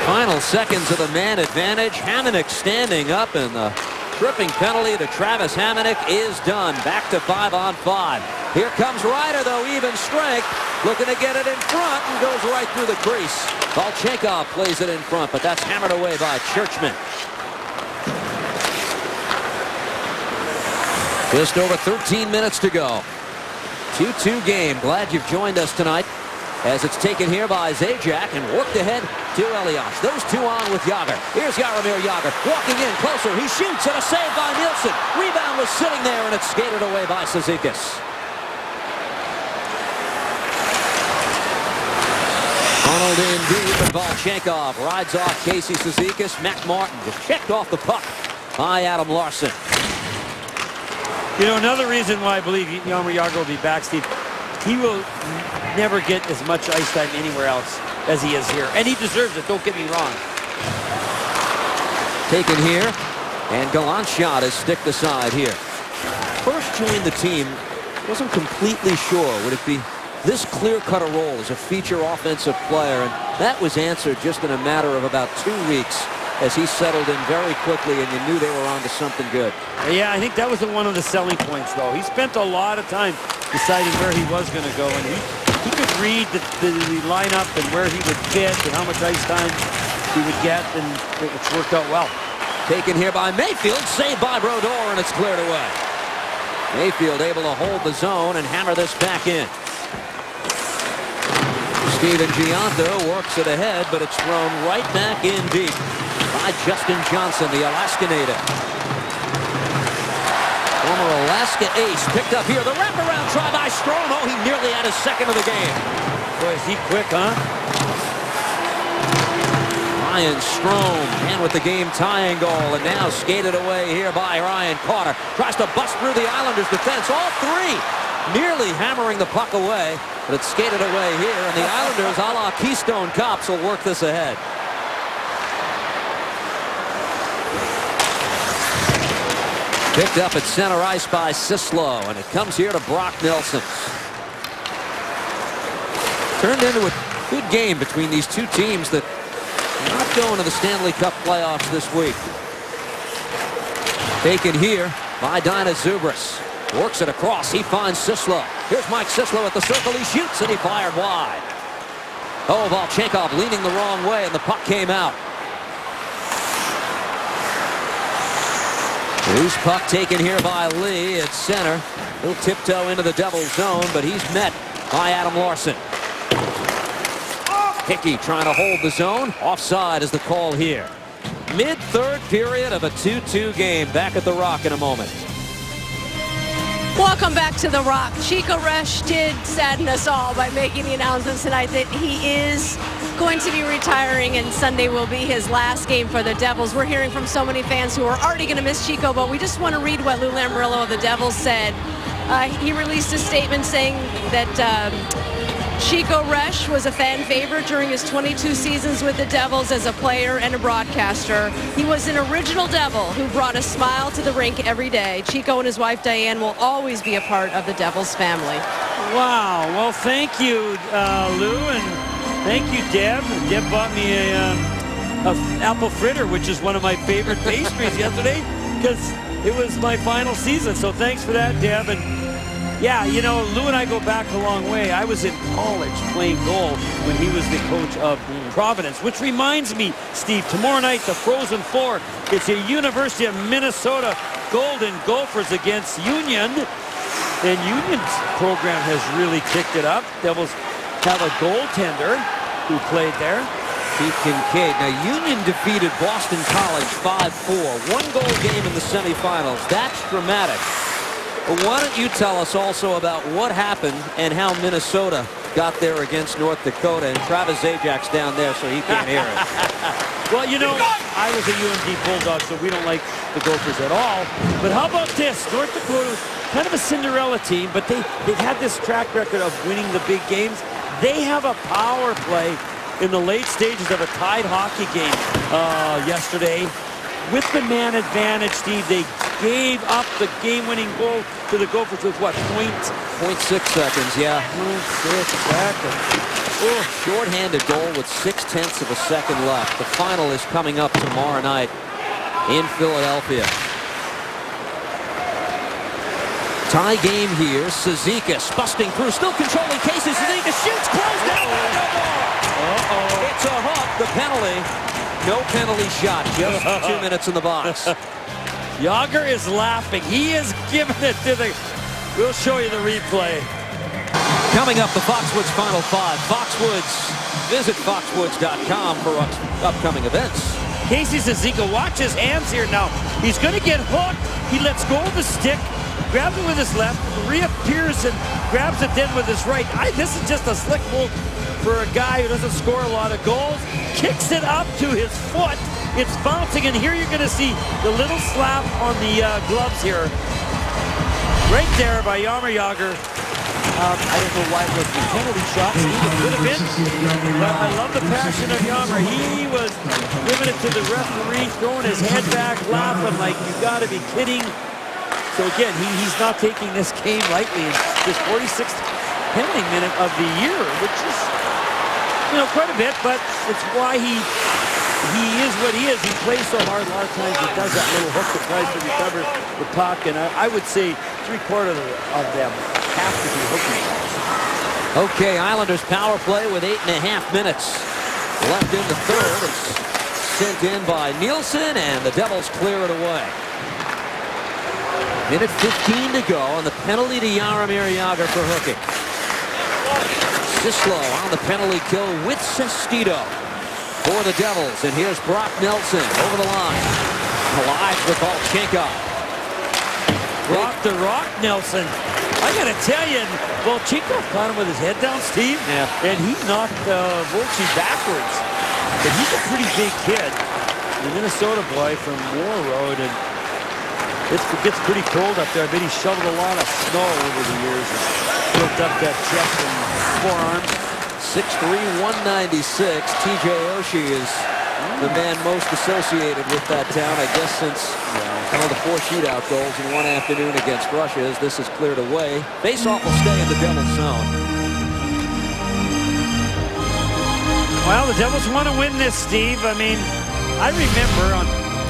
Final seconds of the man advantage. Hamonic standing up, and the tripping penalty to Travis Hamonic is done. Back to 5-on-5. Here comes Ryder, though, even strength. Looking to get it in front, and goes right through the crease. Volchenkov plays it in front, but that's hammered away by Churchman. Just over 13 minutes to go. 2-2 game. Glad you've joined us tonight as it's taken here by Zajac and worked ahead to Elias. Those two on with Jágr. Here's Jaromir Jágr walking in closer. He shoots, and a save by Nilsson. Rebound was sitting there, and it's skated away by Cizikas. Arnold in deep, and Volchenkov rides off Casey Cizikas. Matt Martin was checked off the puck by Adam Larsson. You know, another reason why I believe Jaromir Jágr will be back, Steve, he will never get as much ice time anywhere else as he is here. And he deserves it, don't get me wrong. Taken here, and Gallant's shot is sticked aside here. First joined the team, wasn't completely sure. Would it be this clear-cut a role as a feature offensive player? And that was answered just in a matter of about 2 weeks as he settled in very quickly, and you knew they were on to something good. Yeah, I think that was one of the selling points, though. He spent a lot of time deciding where he was going to go, and he could read the lineup and where he would fit and how much ice time he would get, and it's worked out well. Taken here by Mayfield, saved by Brodeur, and it's cleared away. Mayfield able to hold the zone and hammer this back in. Steven Gianto works it ahead, but it's thrown right back in deep by Justin Johnson, the Alaska native. Former Alaska ace picked up here. The wraparound try by Strome. Oh, he nearly had his second of the game. Boy, is he quick, huh? Ryan Strome, and with the game-tying goal, and now skated away here by Ryan Carter. Tries to bust through the Islanders' defense. All three nearly hammering the puck away, but it's skated away here, and the Islanders, a la Keystone Cops, will work this ahead. Picked up at center ice by Sislo, and it comes here to Brock Nelson. Turned into a good game between these two teams that are not going to the Stanley Cup playoffs this week. Taken here by Dainis Zubras. Works it across. He finds Sislo. Here's Mike Sislo at the circle. He shoots, and he fired wide. Oh, Volchenkov leaning the wrong way, and the puck came out. Loose puck taken here by Lee at center. He'll tiptoe into the Devils zone, but he's met by Adam Larsson. Hickey trying to hold the zone. Offside is the call here. Mid-third period of a 2-2 game. Back at the Rock in a moment. Welcome back to the Rock. Chico Resch did sadden us all by making the announcement tonight that he is going to be retiring, and Sunday will be his last game for the Devils. We're hearing from so many fans who are already going to miss Chico, but we just want to read what Lou Lamoriello of the Devils said. He released a statement saying that Chico Resch was a fan favorite during his 22 seasons with the Devils as a player and a broadcaster. He was an original Devil who brought a smile to the rink every day. Chico and his wife Diane will always be a part of the Devils family. Wow. Well, thank you, Lou, and thank you, Deb. Deb bought me a apple fritter, which is one of my favorite pastries yesterday, because it was my final season. So thanks for that, Deb. And yeah, you know, Lou and I go back a long way. I was in college playing goal when he was the coach of Providence, which reminds me, Steve, tomorrow night, the Frozen Four. It's a University of Minnesota Golden Gophers against Union. And Union's program has really kicked it up. Devils have a goaltender who played there. Keith Kincaid. Now, Union defeated Boston College 5-4. One-goal game in the semifinals. That's dramatic. But why don't you tell us also about what happened and how Minnesota got there against North Dakota, and Travis Zajak's down there, so he can't hear it. Well, you know, I was a UMD Bulldog, so we don't like the Gophers at all. But how about this? North Dakota was kind of a Cinderella team, but they've had this track record of winning the big games. They have a power play in the late stages of a tied hockey game yesterday. With the man advantage, Steve, they gave up the game-winning goal to the Gophers with what, 0.6 seconds, yeah. 0.6 seconds. Oh, short-handed goal with 0.6 of a second left. The final is coming up tomorrow night in Philadelphia. Tie game here. Cizikas busting through, still controlling cases. Cizikas shoots, close down. Uh-oh. It's a hook, the penalty. No penalty shot, just 2 minutes in the box. Yager is laughing. He is giving it to the... We'll show you the replay. Coming up, the Foxwoods Final Five. Foxwoods. Visit foxwoods.com for upcoming events. Casey Cizikas, watch his hands here now. He's going to get hooked. He lets go of the stick, grabs it with his left, reappears and grabs it then with his right. This is just a slick move for a guy who doesn't score a lot of goals. Kicks it up to his foot. It's bouncing, and here you're going to see the little slap on the gloves here. Right there by Jaromir Jagr. I don't know why it was the penalty shot. It could have been. But I love the passion of Jaromir. He was giving it to the referee, throwing his head back, laughing like, you got to be kidding. So again, he's not taking this game lightly. It's his 46th penalty minute of the year, which is, you know, quite a bit, but it's why he is what he is. He plays so hard a lot of times. He does that little hook that tries to recover the puck, and I would say 3/4 of them have to be hooking. Okay, Islanders power play with 8.5 minutes left in the third. It's sent in by Nielsen, and the Devils clear it away. Minute 15 to go, and the penalty to Jaromir Jagr for hooking. Sislo on the penalty kill with Sestito for the Devils. And here's Brock Nelson over the line. Collides with Volchenkov. Brock the Rock Nelson. I got to tell you, Volchenkov caught him with his head down, Steve. Yeah. And he knocked Volche backwards. But he's a pretty big kid. The Minnesota boy from War Road. And it gets pretty cold up there. I bet he shoveled a lot of snow over the years and built up that chest and forearm. 6'3", 196. TJ Oshie is the man most associated with that town, I guess, since one of the 4 shootout goals in one afternoon against Russia. As this is cleared away, faceoff will stay in the Devils zone. Well, the Devils want to win this, Steve. I mean, I remember on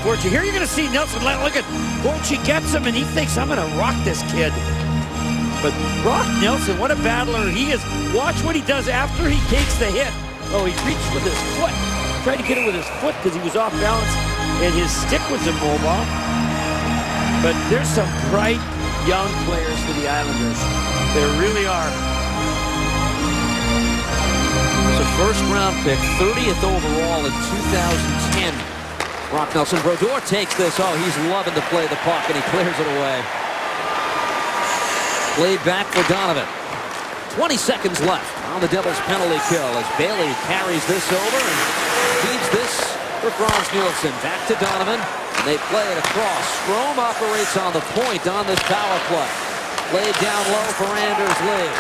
Borchi. Here you're going to see Nelson. Look at Borchi gets him, and he thinks, I'm going to rock this kid. But Brock Nelson, what a battler he is. Watch what he does after he takes the hit. Oh, he reached with his foot. Tried to get it with his foot because he was off balance, and his stick was immobile. But there's some bright young players for the Islanders. There really are. It's a first-round pick, 30th overall in 2010. Brock Nelson. Brodeur takes this. Oh, he's loving to play the puck, and he clears it away. Played back for Donovan. 20 seconds left on the Devils' penalty kill as Bailey carries this over and feeds this for Frans Nielsen. Back to Donovan, and they play it across. Strome operates on the point on this power play. Played down low for Anders Lee.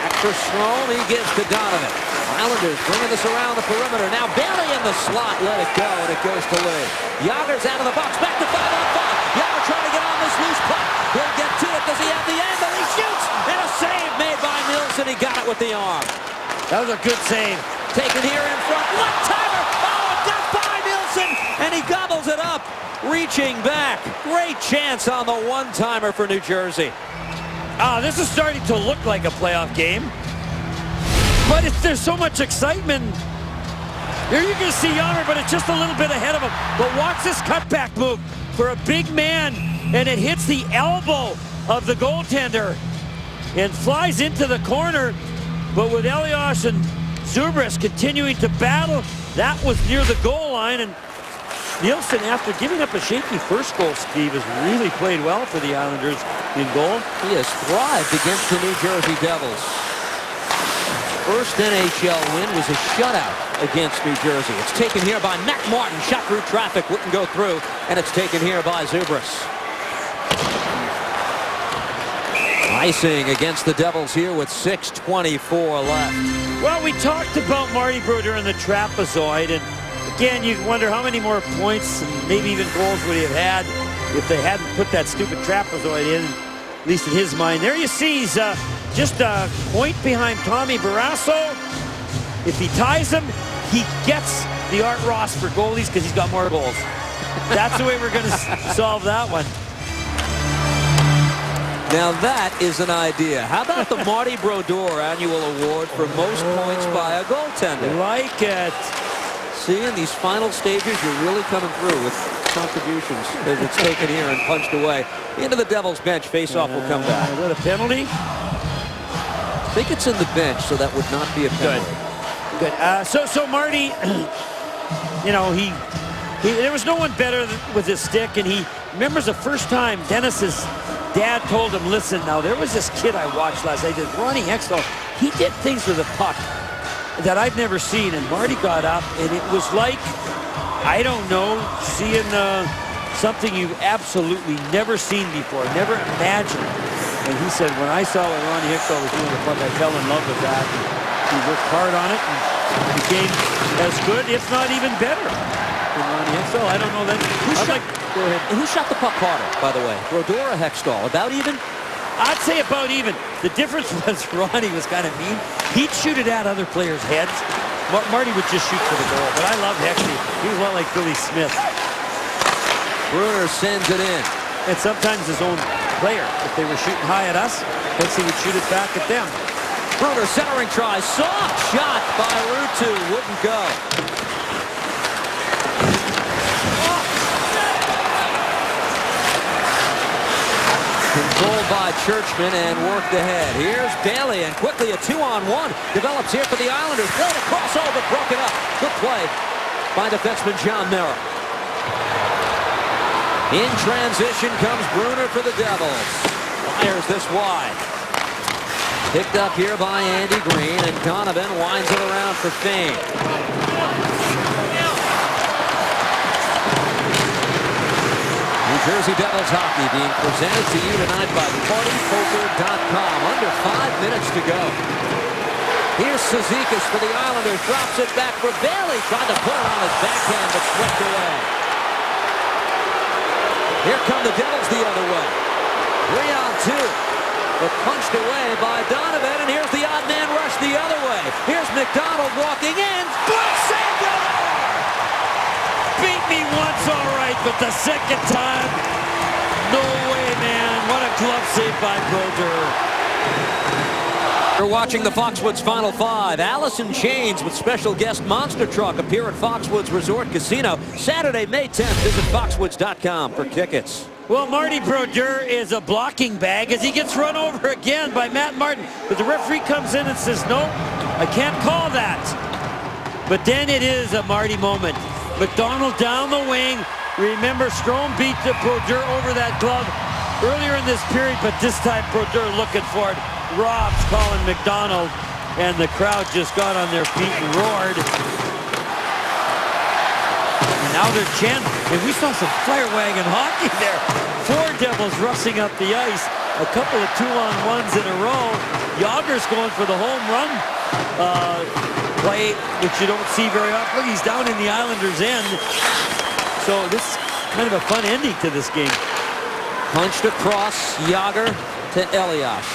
Back for Strome. He gives to Donovan. Islanders bringing this around the perimeter. Now Bailey in the slot. Let it go, and it goes to Lee. Yager's out of the box. Back to 5-on-5. Yager trying to get on this loose puck. He'll get to it. Does he have the angle? He shoots. And a save made by Nilsson. He got it with the arm. That was a good save. Taken here in front. One-timer. Oh, dumped by Nilsson. And he gobbles it up. Reaching back. Great chance on the one-timer for New Jersey. This is starting to look like a playoff game. But there's so much excitement. Here you can see Yager, but it's just a little bit ahead of him. But watch this cutback move for a big man. And it hits the elbow of the goaltender and flies into the corner. But with Elias and Zubris continuing to battle, that was near the goal line. And Nilsson, after giving up a shaky first goal, Steve, has really played well for the Islanders in goal. He has thrived against the New Jersey Devils. First NHL win was a shutout against New Jersey. It's taken here by Mac Martin. Shot through traffic, wouldn't go through, and it's taken here by Zubris. Icing against the Devils here with 6:24 left. Well, we talked about Marty Brodeur and the trapezoid, and again, you wonder how many more points and maybe even goals would he have had if they hadn't put that stupid trapezoid in, at least in his mind. There you see he's just a point behind Tommy Barrasso. If he ties him, he gets the Art Ross for goalies because he's got more goals. That's the way we're going to solve that one. Now that is an idea. How about the Marty Brodeur Annual Award for most points by a goaltender? Like it. See, in these final stages, you're really coming through with contributions as it's taken here and punched away. Into the Devils bench. Face-off will come back. Is that a penalty? I think it's in the bench, so that would not be a penalty. Good. So Marty, you know, he there was no one better with his stick, and he remembers the first time Dennis's dad told him, listen, now there was this kid I watched last night, Ronnie Hextall. He did things with a puck that I've never seen, and Marty got up, and it was like, I don't know, seeing something you've absolutely never seen before, never imagined. And he said, when I saw what Ronnie Hextall was doing with the puck, I fell in love with that. He worked hard on it and became as good, if not even better, than Ronnie Hextall. I don't know that. Go ahead. Who shot the puck harder, by the way? Brodeur or Hextall? About even? I'd say about even. The difference was Ronnie was kind of mean. He'd shoot it at other players' heads. Marty would just shoot for the goal. But I love Hexy. He was a lot like Billy Smith. Bruner sends it in. And sometimes his own player, if they were shooting high at us, Hexy would shoot it back at them. Bruner centering try. Soft shot by Ruutu. Wouldn't go. Controlled by Churchman and worked ahead. Here's Bailey, and quickly a 2-on-1 develops here for the Islanders. Played a crossover, broken up. Good play by defenseman John Merrill. In transition comes Bruner for the Devils. Fires this wide. Picked up here by Andy Green, and Donovan winds it around for Fane. New Jersey Devils hockey being presented to you tonight by PartyPoker.com. Under 5 minutes to go. Here's Cizikas for the Islanders. Drops it back for Bailey. Tried to put it on his backhand, but swept away. Here come the Devils the other way. 3-on-2. But punched away by Donovan, and here's the odd man rush the other way. Here's McDonald walking in. Block save goal! Beat me once, all right, but the second time, no way, man. What a glove save by Brodeur. You're watching the Foxwoods Final Five. Allison Chains with special guest Monster Truck appear at Foxwoods Resort Casino Saturday, May 10th. Visit Foxwoods.com for tickets. Well, Marty Brodeur is a blocking bag as he gets run over again by Matt Martin. But the referee comes in and says, no, I can't call that. But then it is a Marty moment. McDonald down the wing. Remember, Strome beat the Brodeur over that glove earlier in this period, but this time Brodeur looking for it. Rob's calling McDonald, and the crowd just got on their feet and roared. And now they're chanting, and we saw some fire wagon hockey there. 4 Devils rushing up the ice. a couple of 2-on-1s in a row. Yager's going for the home run play, which you don't see very often. Look, he's down in the Islanders' end. So this is kind of a fun ending to this game. Punched across, Yager to Elias.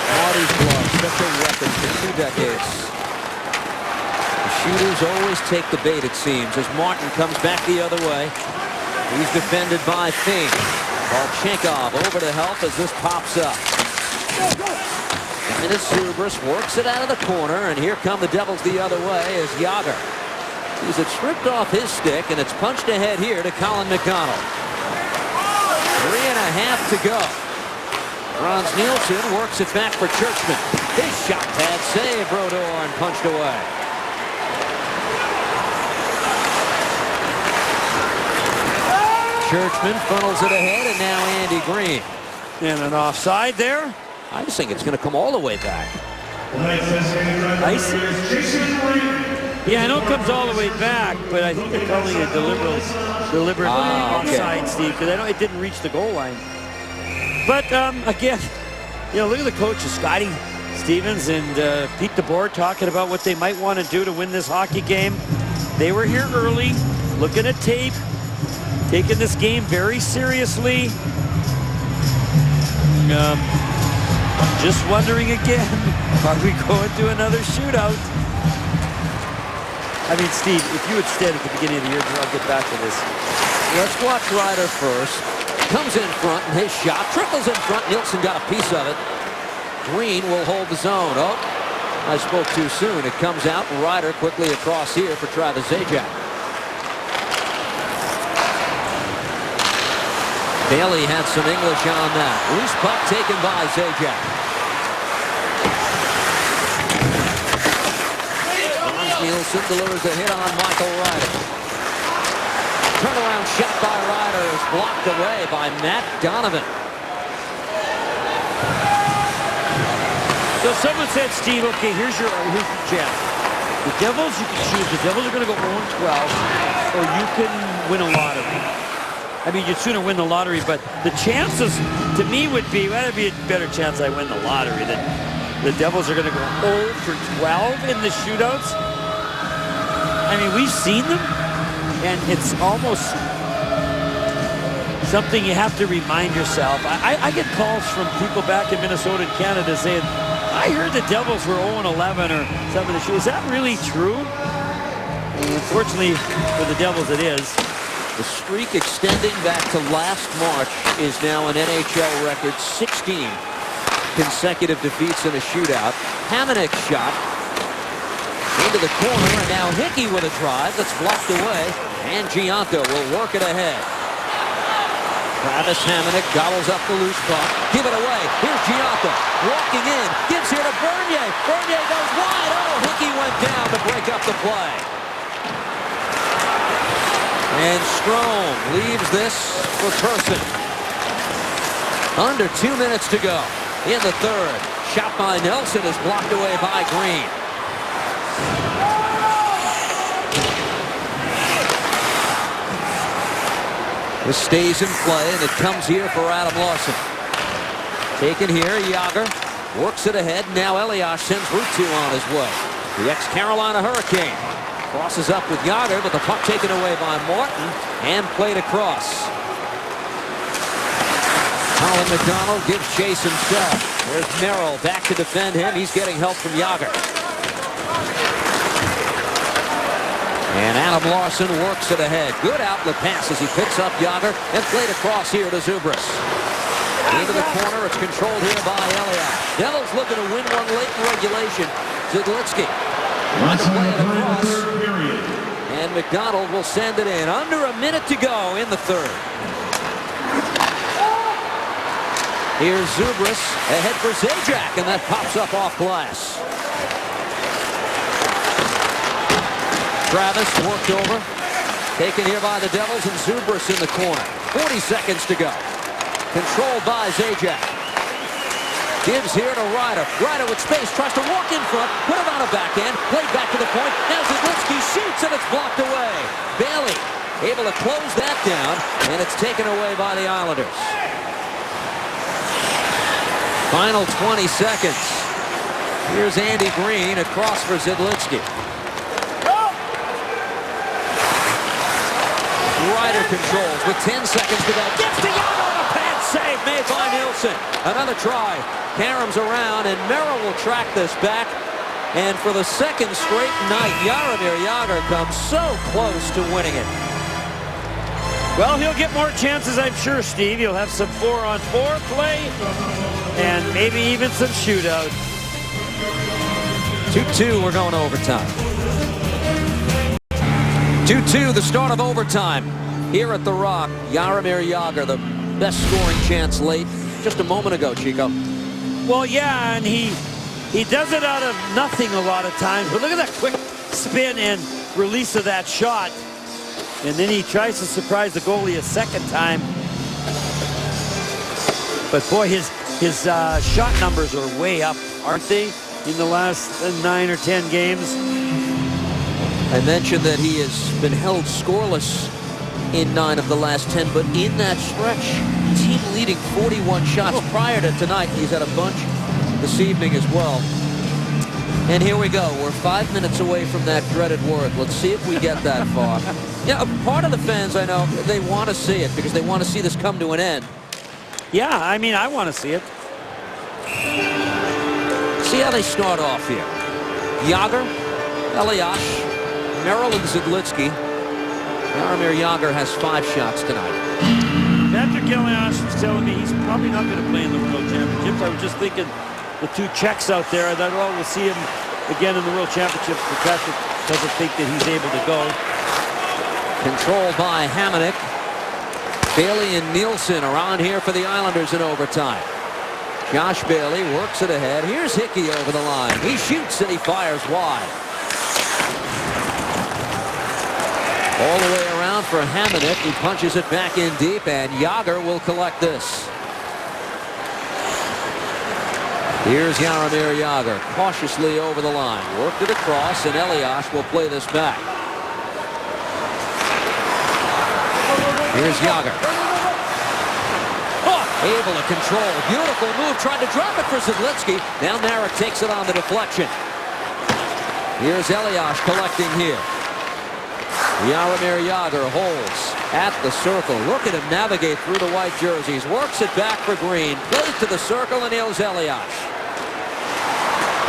Marty's glove, such a weapon for 2 decades. The shooters always take the bait, it seems, as Martin comes back the other way. He's defended by Fink. Volchenkov over to help as this pops up. And as Zubris works it out of the corner, and here come the Devils the other way as Yager. He's stripped off his stick, and it's punched ahead here to Colin McDonald. 3.5 to go. Franz Nielsen works it back for Churchman. His shot pad save, Brodeur, and punched away. Churchman funnels it ahead, and now Andy Green. And an offside there. I just think it's going to come all the way back. Ice. Yeah, I know it comes all the way back, but I think they're calling it deliberate offside, Steve, because I know it didn't reach the goal line. But again, you know, look at the coaches, Scotty Stevens and Pete DeBoer, talking about what they might want to do to win this hockey game. They were here early, looking at tape, taking this game very seriously. Just wondering again, are we going to another shootout? I mean, Steve, if you had said at the beginning of the year, I'll get back to this. Let's watch Ryder first. Comes in front, and his shot trickles in front. Nielsen got a piece of it. Green will hold the zone. Oh, I spoke too soon. It comes out, and Ryder quickly across here for Travis Zajac. Bailey had some English on that. Loose puck taken by Zajac. Nielsen delivers a hit on Michael Ryder. Turnaround shot by Ryder is blocked away by Matt Donovan. So someone said, Steve, okay, here's your jab. The Devils, you can choose. The Devils are going to go 0-12, or you can win a lottery. I mean, you'd sooner win the lottery, but the chances to me would be, well, that'd be a better chance I win the lottery than the Devils are going to go 0-12 in the shootouts. I mean, we've seen them, and it's almost something you have to remind yourself. I get calls from people back in Minnesota and Canada saying, I heard the Devils were 0-11 or something. Is that really true? And unfortunately, for the Devils, it is. The streak extending back to last March is now an NHL record 16 consecutive defeats in a shootout. Hamonic shot into the corner, and now Hickey with a drive that's blocked away, and Gianto will work it ahead. Travis Hamonic gobbles up the loose puck. Give it away. Here's Gianto walking in. Gives here to Bernier. Bernier goes wide. Oh, Hickey went down to break up the play. And Strome leaves this for Persson. Under 2 minutes to go in the third. Shot by Nelson is blocked away by Green. This stays in play, and it comes here for Adam Lawson. Taken here, Yager works it ahead. Now Elias sends Ruutu on his way. The ex-Carolina Hurricane crosses up with Yager, but the puck taken away by Martin and played across. Colin McDonald gives chase himself. There's Merrill back to defend him. He's getting help from Yager. And Adam Larson works it ahead. Good outlet pass as he picks up Yager and played across here to Zubris. Into the corner. It's controlled here by Elliott. Devils looking to win one late in regulation. Zidlitsky. Trying to play it across. And McDonald will send it in. Under a minute to go in the third. Here's Zubris ahead for Zajac, and that pops up off glass. Travis worked over. Taken here by the Devils, and Zubris in the corner. 40 seconds to go. Controlled by Zajac. Gives here to Ryder. Ryder with space, tries to walk in front, put it on a backhand, played back to the point. Now Zidlitsky shoots, and it's blocked away. Bailey able to close that down, and it's taken away by the Islanders. Final 20 seconds. Here's Andy Green across for Zidlinsky. Ryder controls with 10 seconds to go. Gets to Yager on a pad save made by Nilsson. Another try. Karams around, and Merrill will track this back. And for the second straight night, Jaromir Jagr comes so close to winning it. Well, he'll get more chances, I'm sure, Steve. He'll have some 4-on-4 play and maybe even some shootout. 2-2, we're going to overtime. 2-2, the start of overtime. Here at The Rock, Jaromir Jagr, the best scoring chance late. Just a moment ago, Chico. Well, yeah, and he does it out of nothing a lot of times. But look at that quick spin and release of that shot. And then he tries to surprise the goalie a second time. But boy, his shot numbers are way up, aren't they, in the last 9 or 10 games? I mentioned that he has been held scoreless in 9 of the last 10, but in that stretch, team leading 41 shots prior to tonight. He's had a bunch this evening as well. And here we go. We're 5 minutes away from that dreaded word. Let's see if we get that far. Yeah, part of the fans, I know, they want to see it because they want to see this come to an end. Yeah, I mean, I want to see it. See how they start off here. Jagr, Elias, Merrill, and Zidlinsky. Jaromir Jagr has 5 shots tonight. Patrick Elias was telling me he's probably not going to play in the World Championships. I was just thinking the 2 Czechs out there, I thought, well, we'll see him again in the World Championships, but Patrick doesn't think that he's able to go. Controlled by Hamonic. Bailey and Nielsen around here for the Islanders in overtime. Josh Bailey works it ahead. Here's Hickey over the line. He shoots and he fires wide. All the way around for Hamonic. He punches it back in deep, and Jagr will collect this. Here's Jaromir Jagr cautiously over the line. Worked it across, and Elias will play this back. Here's Jagr. Able to control. Beautiful move. Tried to drop it for Zidlinsky. Now Marek takes it on the deflection. Here's Elias collecting here. Jaromir Jagr holds at the circle. Look at him navigate through the white jerseys. Works it back for Green. Plays to the circle, and here's Elias.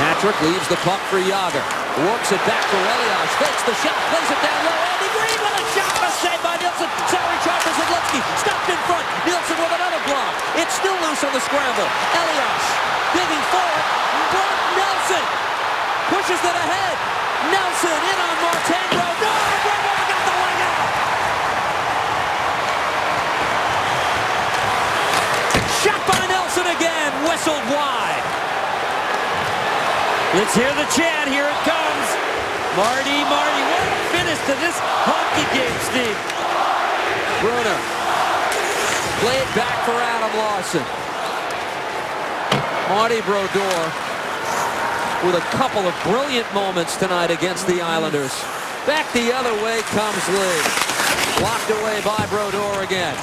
Patrick leaves the puck for Jagr. Works it back for Elias. Fakes the shot. Plays it down low. Andy Green with a shot. A save by Nilsson. Sorry, shot for Zidlinsky. Stopped in front. Nilsson with another block. It's still loose on the scramble. Elias digging forward. Brock Nelson pushes it ahead. Nelson in on Martin Brodeur. Brodeur got the leg out. Shot by Nelson again. Whistled wide. Let's hear the chant. Here it comes. Marty, Marty. What a finish to this hockey game, Steve. Bruner. Play it back for Adam Lawson. Marty Brodeur with a couple of brilliant moments tonight against the Islanders. Back the other way comes Lee. Blocked away by Brodeur again.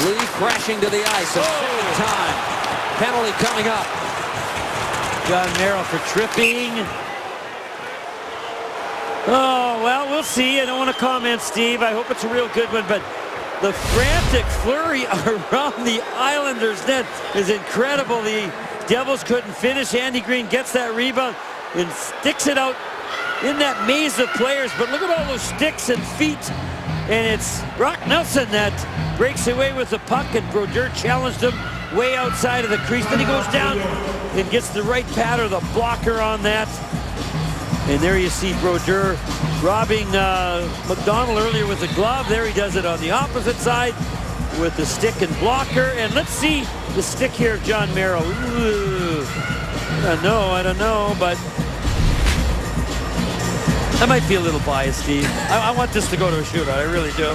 Lee crashing to the ice a second time. Penalty coming up. John Merrill for tripping. Oh, well, we'll see. I don't want to comment, Steve. I hope it's a real good one, but the frantic flurry around the Islanders' net is incredible. The Devils couldn't finish. Andy Green gets that rebound and sticks it out in that maze of players. But look at all those sticks and feet. And it's Brock Nelson that breaks away with the puck, and Brodeur challenged him way outside of the crease. Then he goes down and gets the right pad or the blocker on that. And there you see Brodeur robbing McDonald earlier with the glove. There he does it on the opposite side with the stick and blocker. And let's see the stick here of John Merrill. Ooh, I don't know, but I might be a little biased, Steve. I want this to go to a shootout, I really do.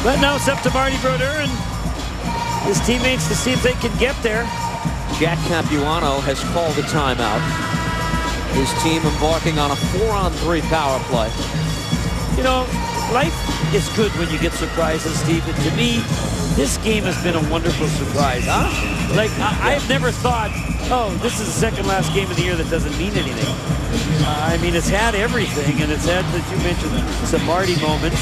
But now it's up to Marty Brodeur and his teammates to see if they can get there. Jack Capuano has called a timeout. His team embarking on a 4-on-3 power play. You know, life is good when you get surprises, Steve. And to me, this game has been a wonderful surprise, huh? Like, I've never thought, oh, this is the second last game of the year that doesn't mean anything. I mean, it's had everything, and it's had, as you mentioned, some Marty moments.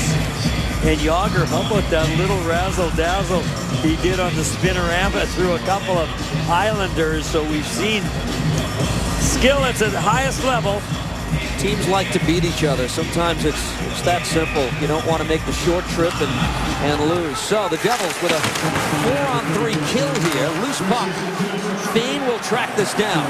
And Yager, how about that little razzle-dazzle he did on the spinorama through a couple of Islanders? So we've seen skill at the highest level. Teams like to beat each other. Sometimes it's that simple. You don't want to make the short trip and lose. So the Devils with a 4-on-3 kill here. Loose puck. Fane will track this down.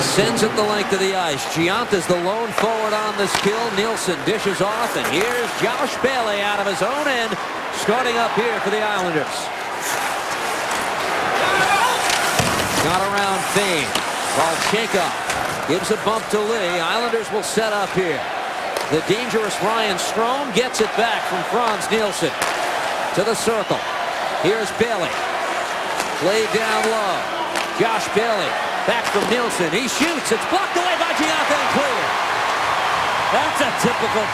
Sends it the length of the ice. Gianta's the lone forward on this kill. Nielsen dishes off, and here's Josh Bailey out of his own end, starting up here for the Islanders. Got around Fane. Valchenkov gives a bump to Lee. Islanders will set up here. The dangerous Ryan Strome gets it back from Franz Nielsen to the circle. Here's Bailey. Played down low. Josh Bailey back from Nielsen. He shoots. It's blocked away by Gianta and clear. That's a typical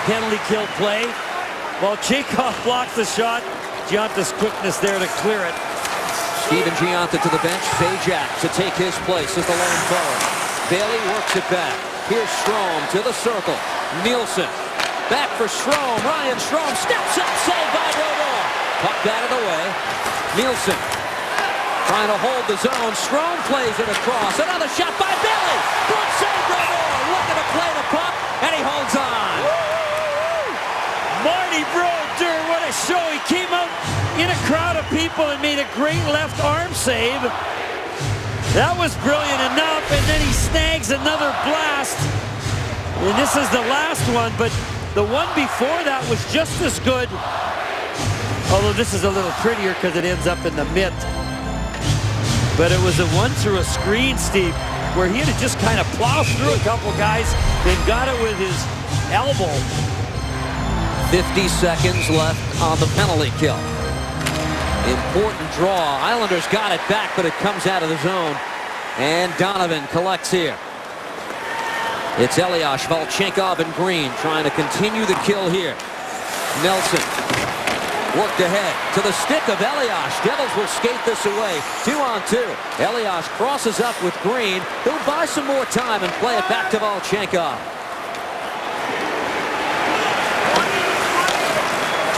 penalty kill play. Valchenkov blocks the shot. Gianta's quickness there to clear it. Steven Gianta to the bench. Zajac to take his place as the lone forward. Bailey works it back. Here's Strome to the circle. Nielsen back for Strome. Ryan Strome steps up. Saved by Brodeur. Puck batted away. Nielsen trying to hold the zone. Strome plays it across. Another shot by Bailey. Good save, Brodeur. Looking to play the puck, and he holds on. Marty Brodeur, what a show. He came out in a crowd of people and made a great left arm save. That was brilliant enough, and then he snags another blast. And this is the last one, but the one before that was just as good. Although this is a little prettier because it ends up in the mitt. But it was a one through a screen, Steve, where he had to just kind of plow through a couple guys, then got it with his elbow. 50 seconds left on the penalty kill. Important draw. Islanders got it back, but it comes out of the zone. And Donovan collects here. It's Elias, Valchenkov, and Green trying to continue the kill here. Nelson worked ahead to the stick of Elias. Devils will skate this away. 2-on-2. Elias crosses up with Green. He'll buy some more time and play it back to Valchenkov.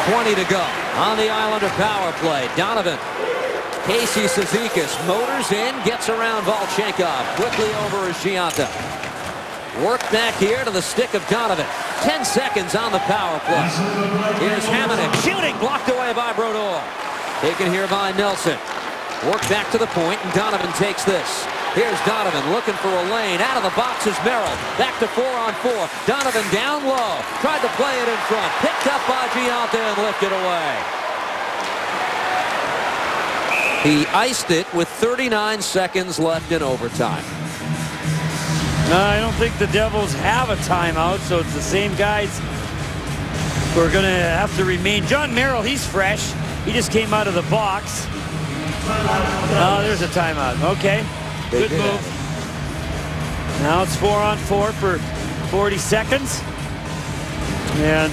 20 to go on the Islander power play. Donovan. Casey Cizikas motors in, gets around Valchenkov. Quickly over is Gianta. Work back here to the stick of Donovan. 10 seconds on the power play. Here's Hamonic shooting, blocked away by Brodeur. Taken here by Nelson. Work back to the point, and Donovan takes this. Here's Donovan looking for a lane. Out of the box is Merrill. Back to 4-on-4. Donovan down low. Tried to play it in front. Picked up by Gianta and lifted away. He iced it with 39 seconds left in overtime. No, I don't think the Devils have a timeout, so it's the same guys who are going to have to remain. John Merrill, he's fresh. He just came out of the box. Oh, there's a timeout. Okay. Good move. Now it's 4-on-4 for 40 seconds. And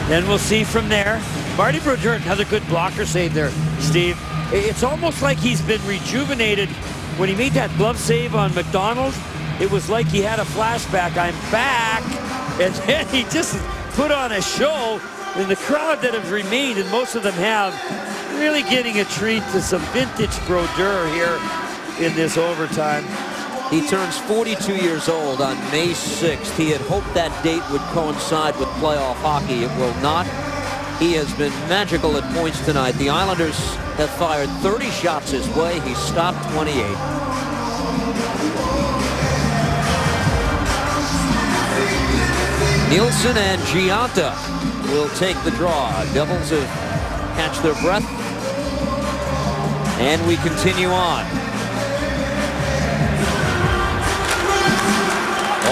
then we'll see from there. Marty Brodeur, another good blocker save there, Steve. It's almost like he's been rejuvenated. When he made that glove save on McDonald, it was like he had a flashback. I'm back. And then he just put on a show. And the crowd that have remained, and most of them have, really getting a treat to some vintage Brodeur here in this overtime. He turns 42 years old on May 6th. He had hoped that date would coincide with playoff hockey. It will not. He has been magical at points tonight. The Islanders have fired 30 shots his way. He stopped 28. Nielsen and Gianta will take the draw. Devils have catch their breath. And we continue on.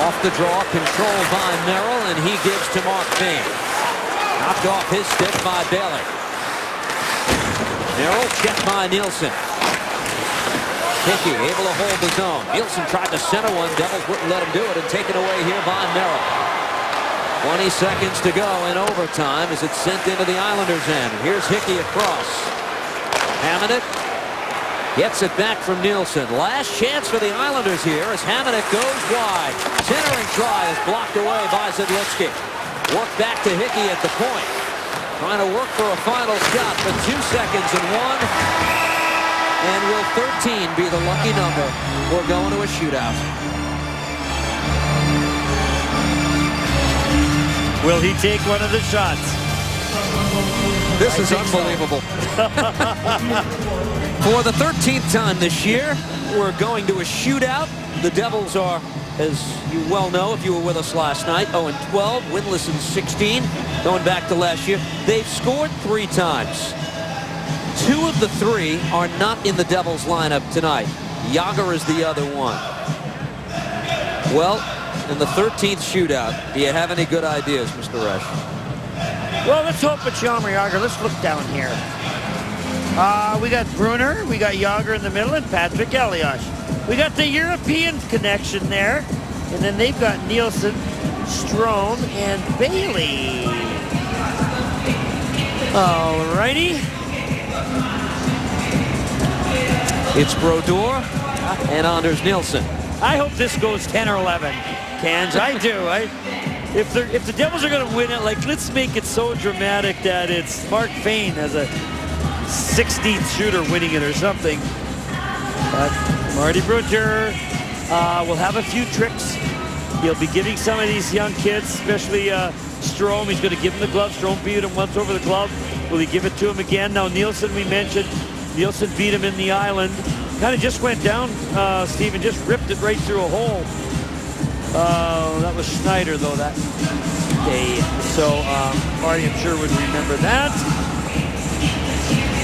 Off the draw, controlled by Merrill, and he gives to Mark Fane. Knocked off his stick by Bailey. Merrill checked by Nielsen. Hickey able to hold the zone. Nielsen tried to center one. Devils wouldn't let him do it, and taken away here by Merrill. 20 seconds to go in overtime as it's sent into the Islanders' end. Here's Hickey across. Hamonic gets it back from Nielsen. Last chance for the Islanders here as Hamonic goes wide. Centering try is blocked away by Zidlitsky. Work back to Hickey at the point. Trying to work for a final shot, but 2 seconds and one. And will 13 be the lucky number? We're going to a shootout. Will he take one of the shots? This is unbelievable. For the 13th time this year, we're going to a shootout. The Devils are, as you well know if you were with us last night, 0-12, winless in 16, going back to last year. They've scored 3 times. 2 of the 3 are not in the Devils lineup tonight. Jágr is the other one. Well, in the 13th shootout, do you have any good ideas, Mr. Resch? Well, let's hope it's Jaromir Jágr. Let's look down here. We got Brunner, we got Jágr in the middle, and Patrick Elias. We got the European connection there, and then they've got Nielsen, Strome, and Bailey. All righty. It's Brodeur and Anders Nilsson. I hope this goes 10 or 11, Cans. I do. If the Devils are going to win it, like, let's make it so dramatic that it's Mark Fane as a 16th shooter winning it or something. But Marty Brodeur will have a few tricks. He'll be giving some of these young kids, especially Strome. He's going to give him the glove. Strome beat him once over the glove. Will he give it to him again? Now, Nielsen, we mentioned. Nielsen beat him in the island. Kind of just went down, Steven, just ripped it right through a hole. That was Schneider, though, that day. So Marty, I'm sure, would remember that.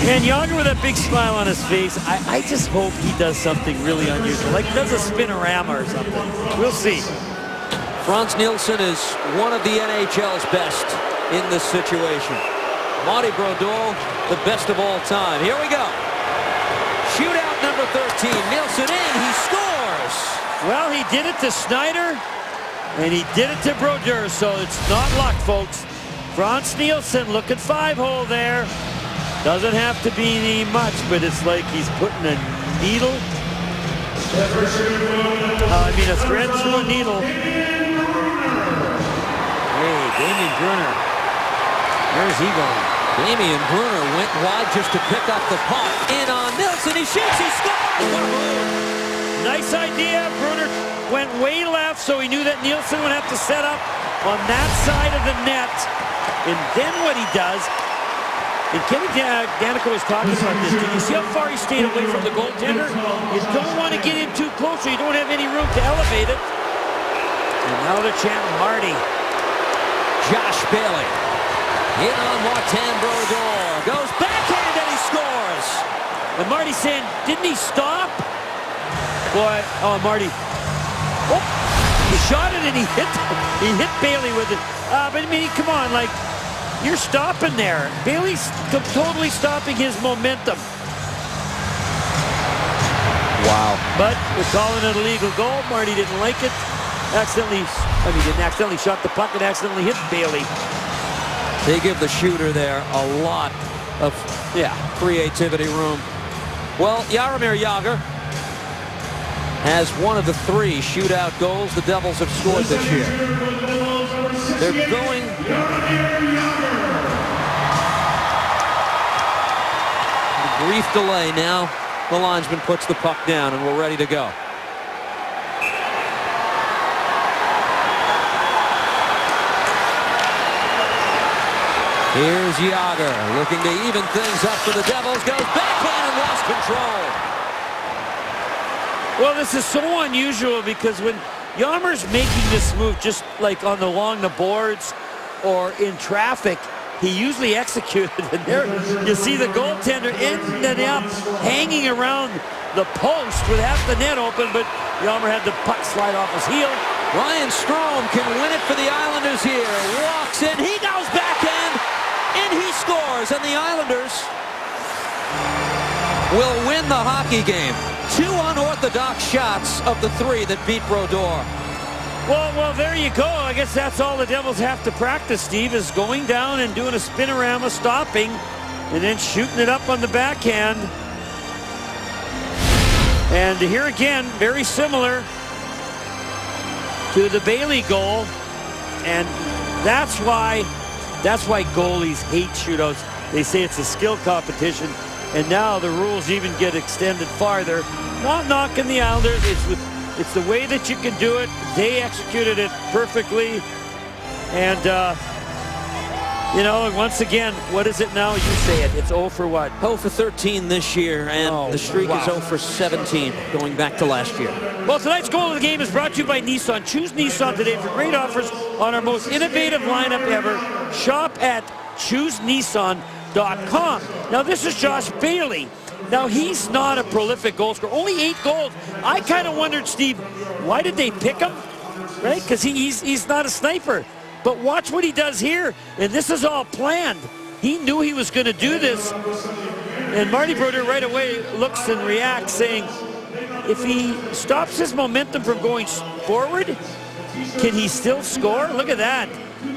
And Jágr with that big smile on his face. I just hope he does something really unusual, like does a spinorama or something. We'll see. Frans Nielsen is one of the NHL's best in this situation. Marty Brodeur, the best of all time. Here we go. Shootout number 13. Nielsen in. He scores. Well, he did it to Schneider, and he did it to Brodeur, so it's not luck, folks. Frans Nielsen looking 5-hole there. Doesn't have to be much, but it's like he's putting a needle. A thread through a needle. Hey, Damien Brunner. Where's he going? Damien Brunner went wide just to pick up the puck. In on Nielsen. He shoots. He scores. What a move. Nice idea. Brunner went way left, so he knew that Nielsen would have to set up on that side of the net. And then what he does, and Kenny Daneyko was talking about this. Did you see how far he stayed away from the goaltender? You don't want to get in too close, so you don't have any room to elevate it. And now they're chanting Marty. Josh Bailey. In on Martin Brodeur. Goes backhand and he scores. And Marty's saying, didn't he stop? Boy, oh, Marty. Oh, he shot it and he hit Bailey with it. But I mean, come on, like, you're stopping there. Bailey's totally stopping his momentum. Wow. But we're calling it a legal goal. Marty didn't like it. Didn't accidentally shot the puck and accidentally hit Bailey. They give the shooter there a lot of creativity room. Well, Jaromir Jágr has one of the 3 shootout goals the Devils have scored this year. They're going... Brief delay now. The linesman puts the puck down and we're ready to go. Here's Jágr looking to even things up for the Devils. Goes backhand and lost control. Well, this is so unusual because when Jaromír's making this move just like along the boards or in traffic, he usually executed it. There you see the goaltender ended up hanging around the post with half the net open, but Jágr had the puck slide off his heel. Ryan Strome can win it for the Islanders here. Walks in, he goes backhand, and he scores. And the Islanders will win the hockey game. 2 unorthodox shots of the 3 that beat Brodeur. Well, there you go. I guess that's all the Devils have to practice, Steve, is going down and doing a spinorama, stopping, and then shooting it up on the backhand. And here again, very similar to the Bailey goal. And that's why goalies hate shootouts. They say it's a skill competition. And now the rules even get extended farther. Not knocking the Islanders. It's the way that you can do it. They executed it perfectly. And, you know, once again, what is it now? You say it. It's 0 for what? 0 for 13 this year, and the streak is 0 for 17 going back to last year. Well, tonight's goal of the game is brought to you by Nissan. Choose Nissan today for great offers on our most innovative lineup ever. Shop at ChooseNissan.com. Now, this is Josh Bailey. Now, he's not a prolific goal scorer. Only 8 goals. I kind of wondered, Steve, why did they pick him? Right? Because he's not a sniper. But watch what he does here. And this is all planned. He knew he was going to do this. And Marty Brodeur right away looks and reacts, saying, if he stops his momentum from going forward, can he still score? Look at that.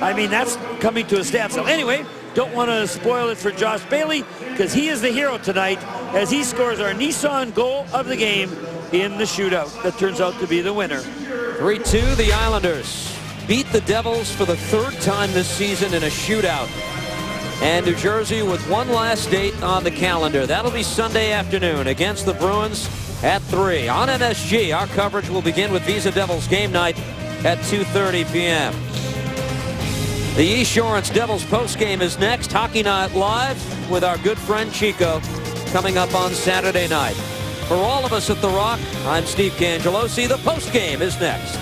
I mean, that's coming to a standstill. Anyway, don't want to spoil it for Josh Bailey, because he is the hero tonight as he scores our Nissan goal of the game in the shootout that turns out to be the winner. 3-2, the Islanders beat the Devils for the 3rd time this season in a shootout. And New Jersey with one last date on the calendar. That'll be Sunday afternoon against the Bruins at 3. On NSG, our coverage will begin with Visa Devils game night at 2:30 p.m. The Esurance Devils postgame is next. Hockey Night Live with our good friend Chico coming up on Saturday night. For all of us at The Rock, I'm Steve Cangelosi. The postgame is next.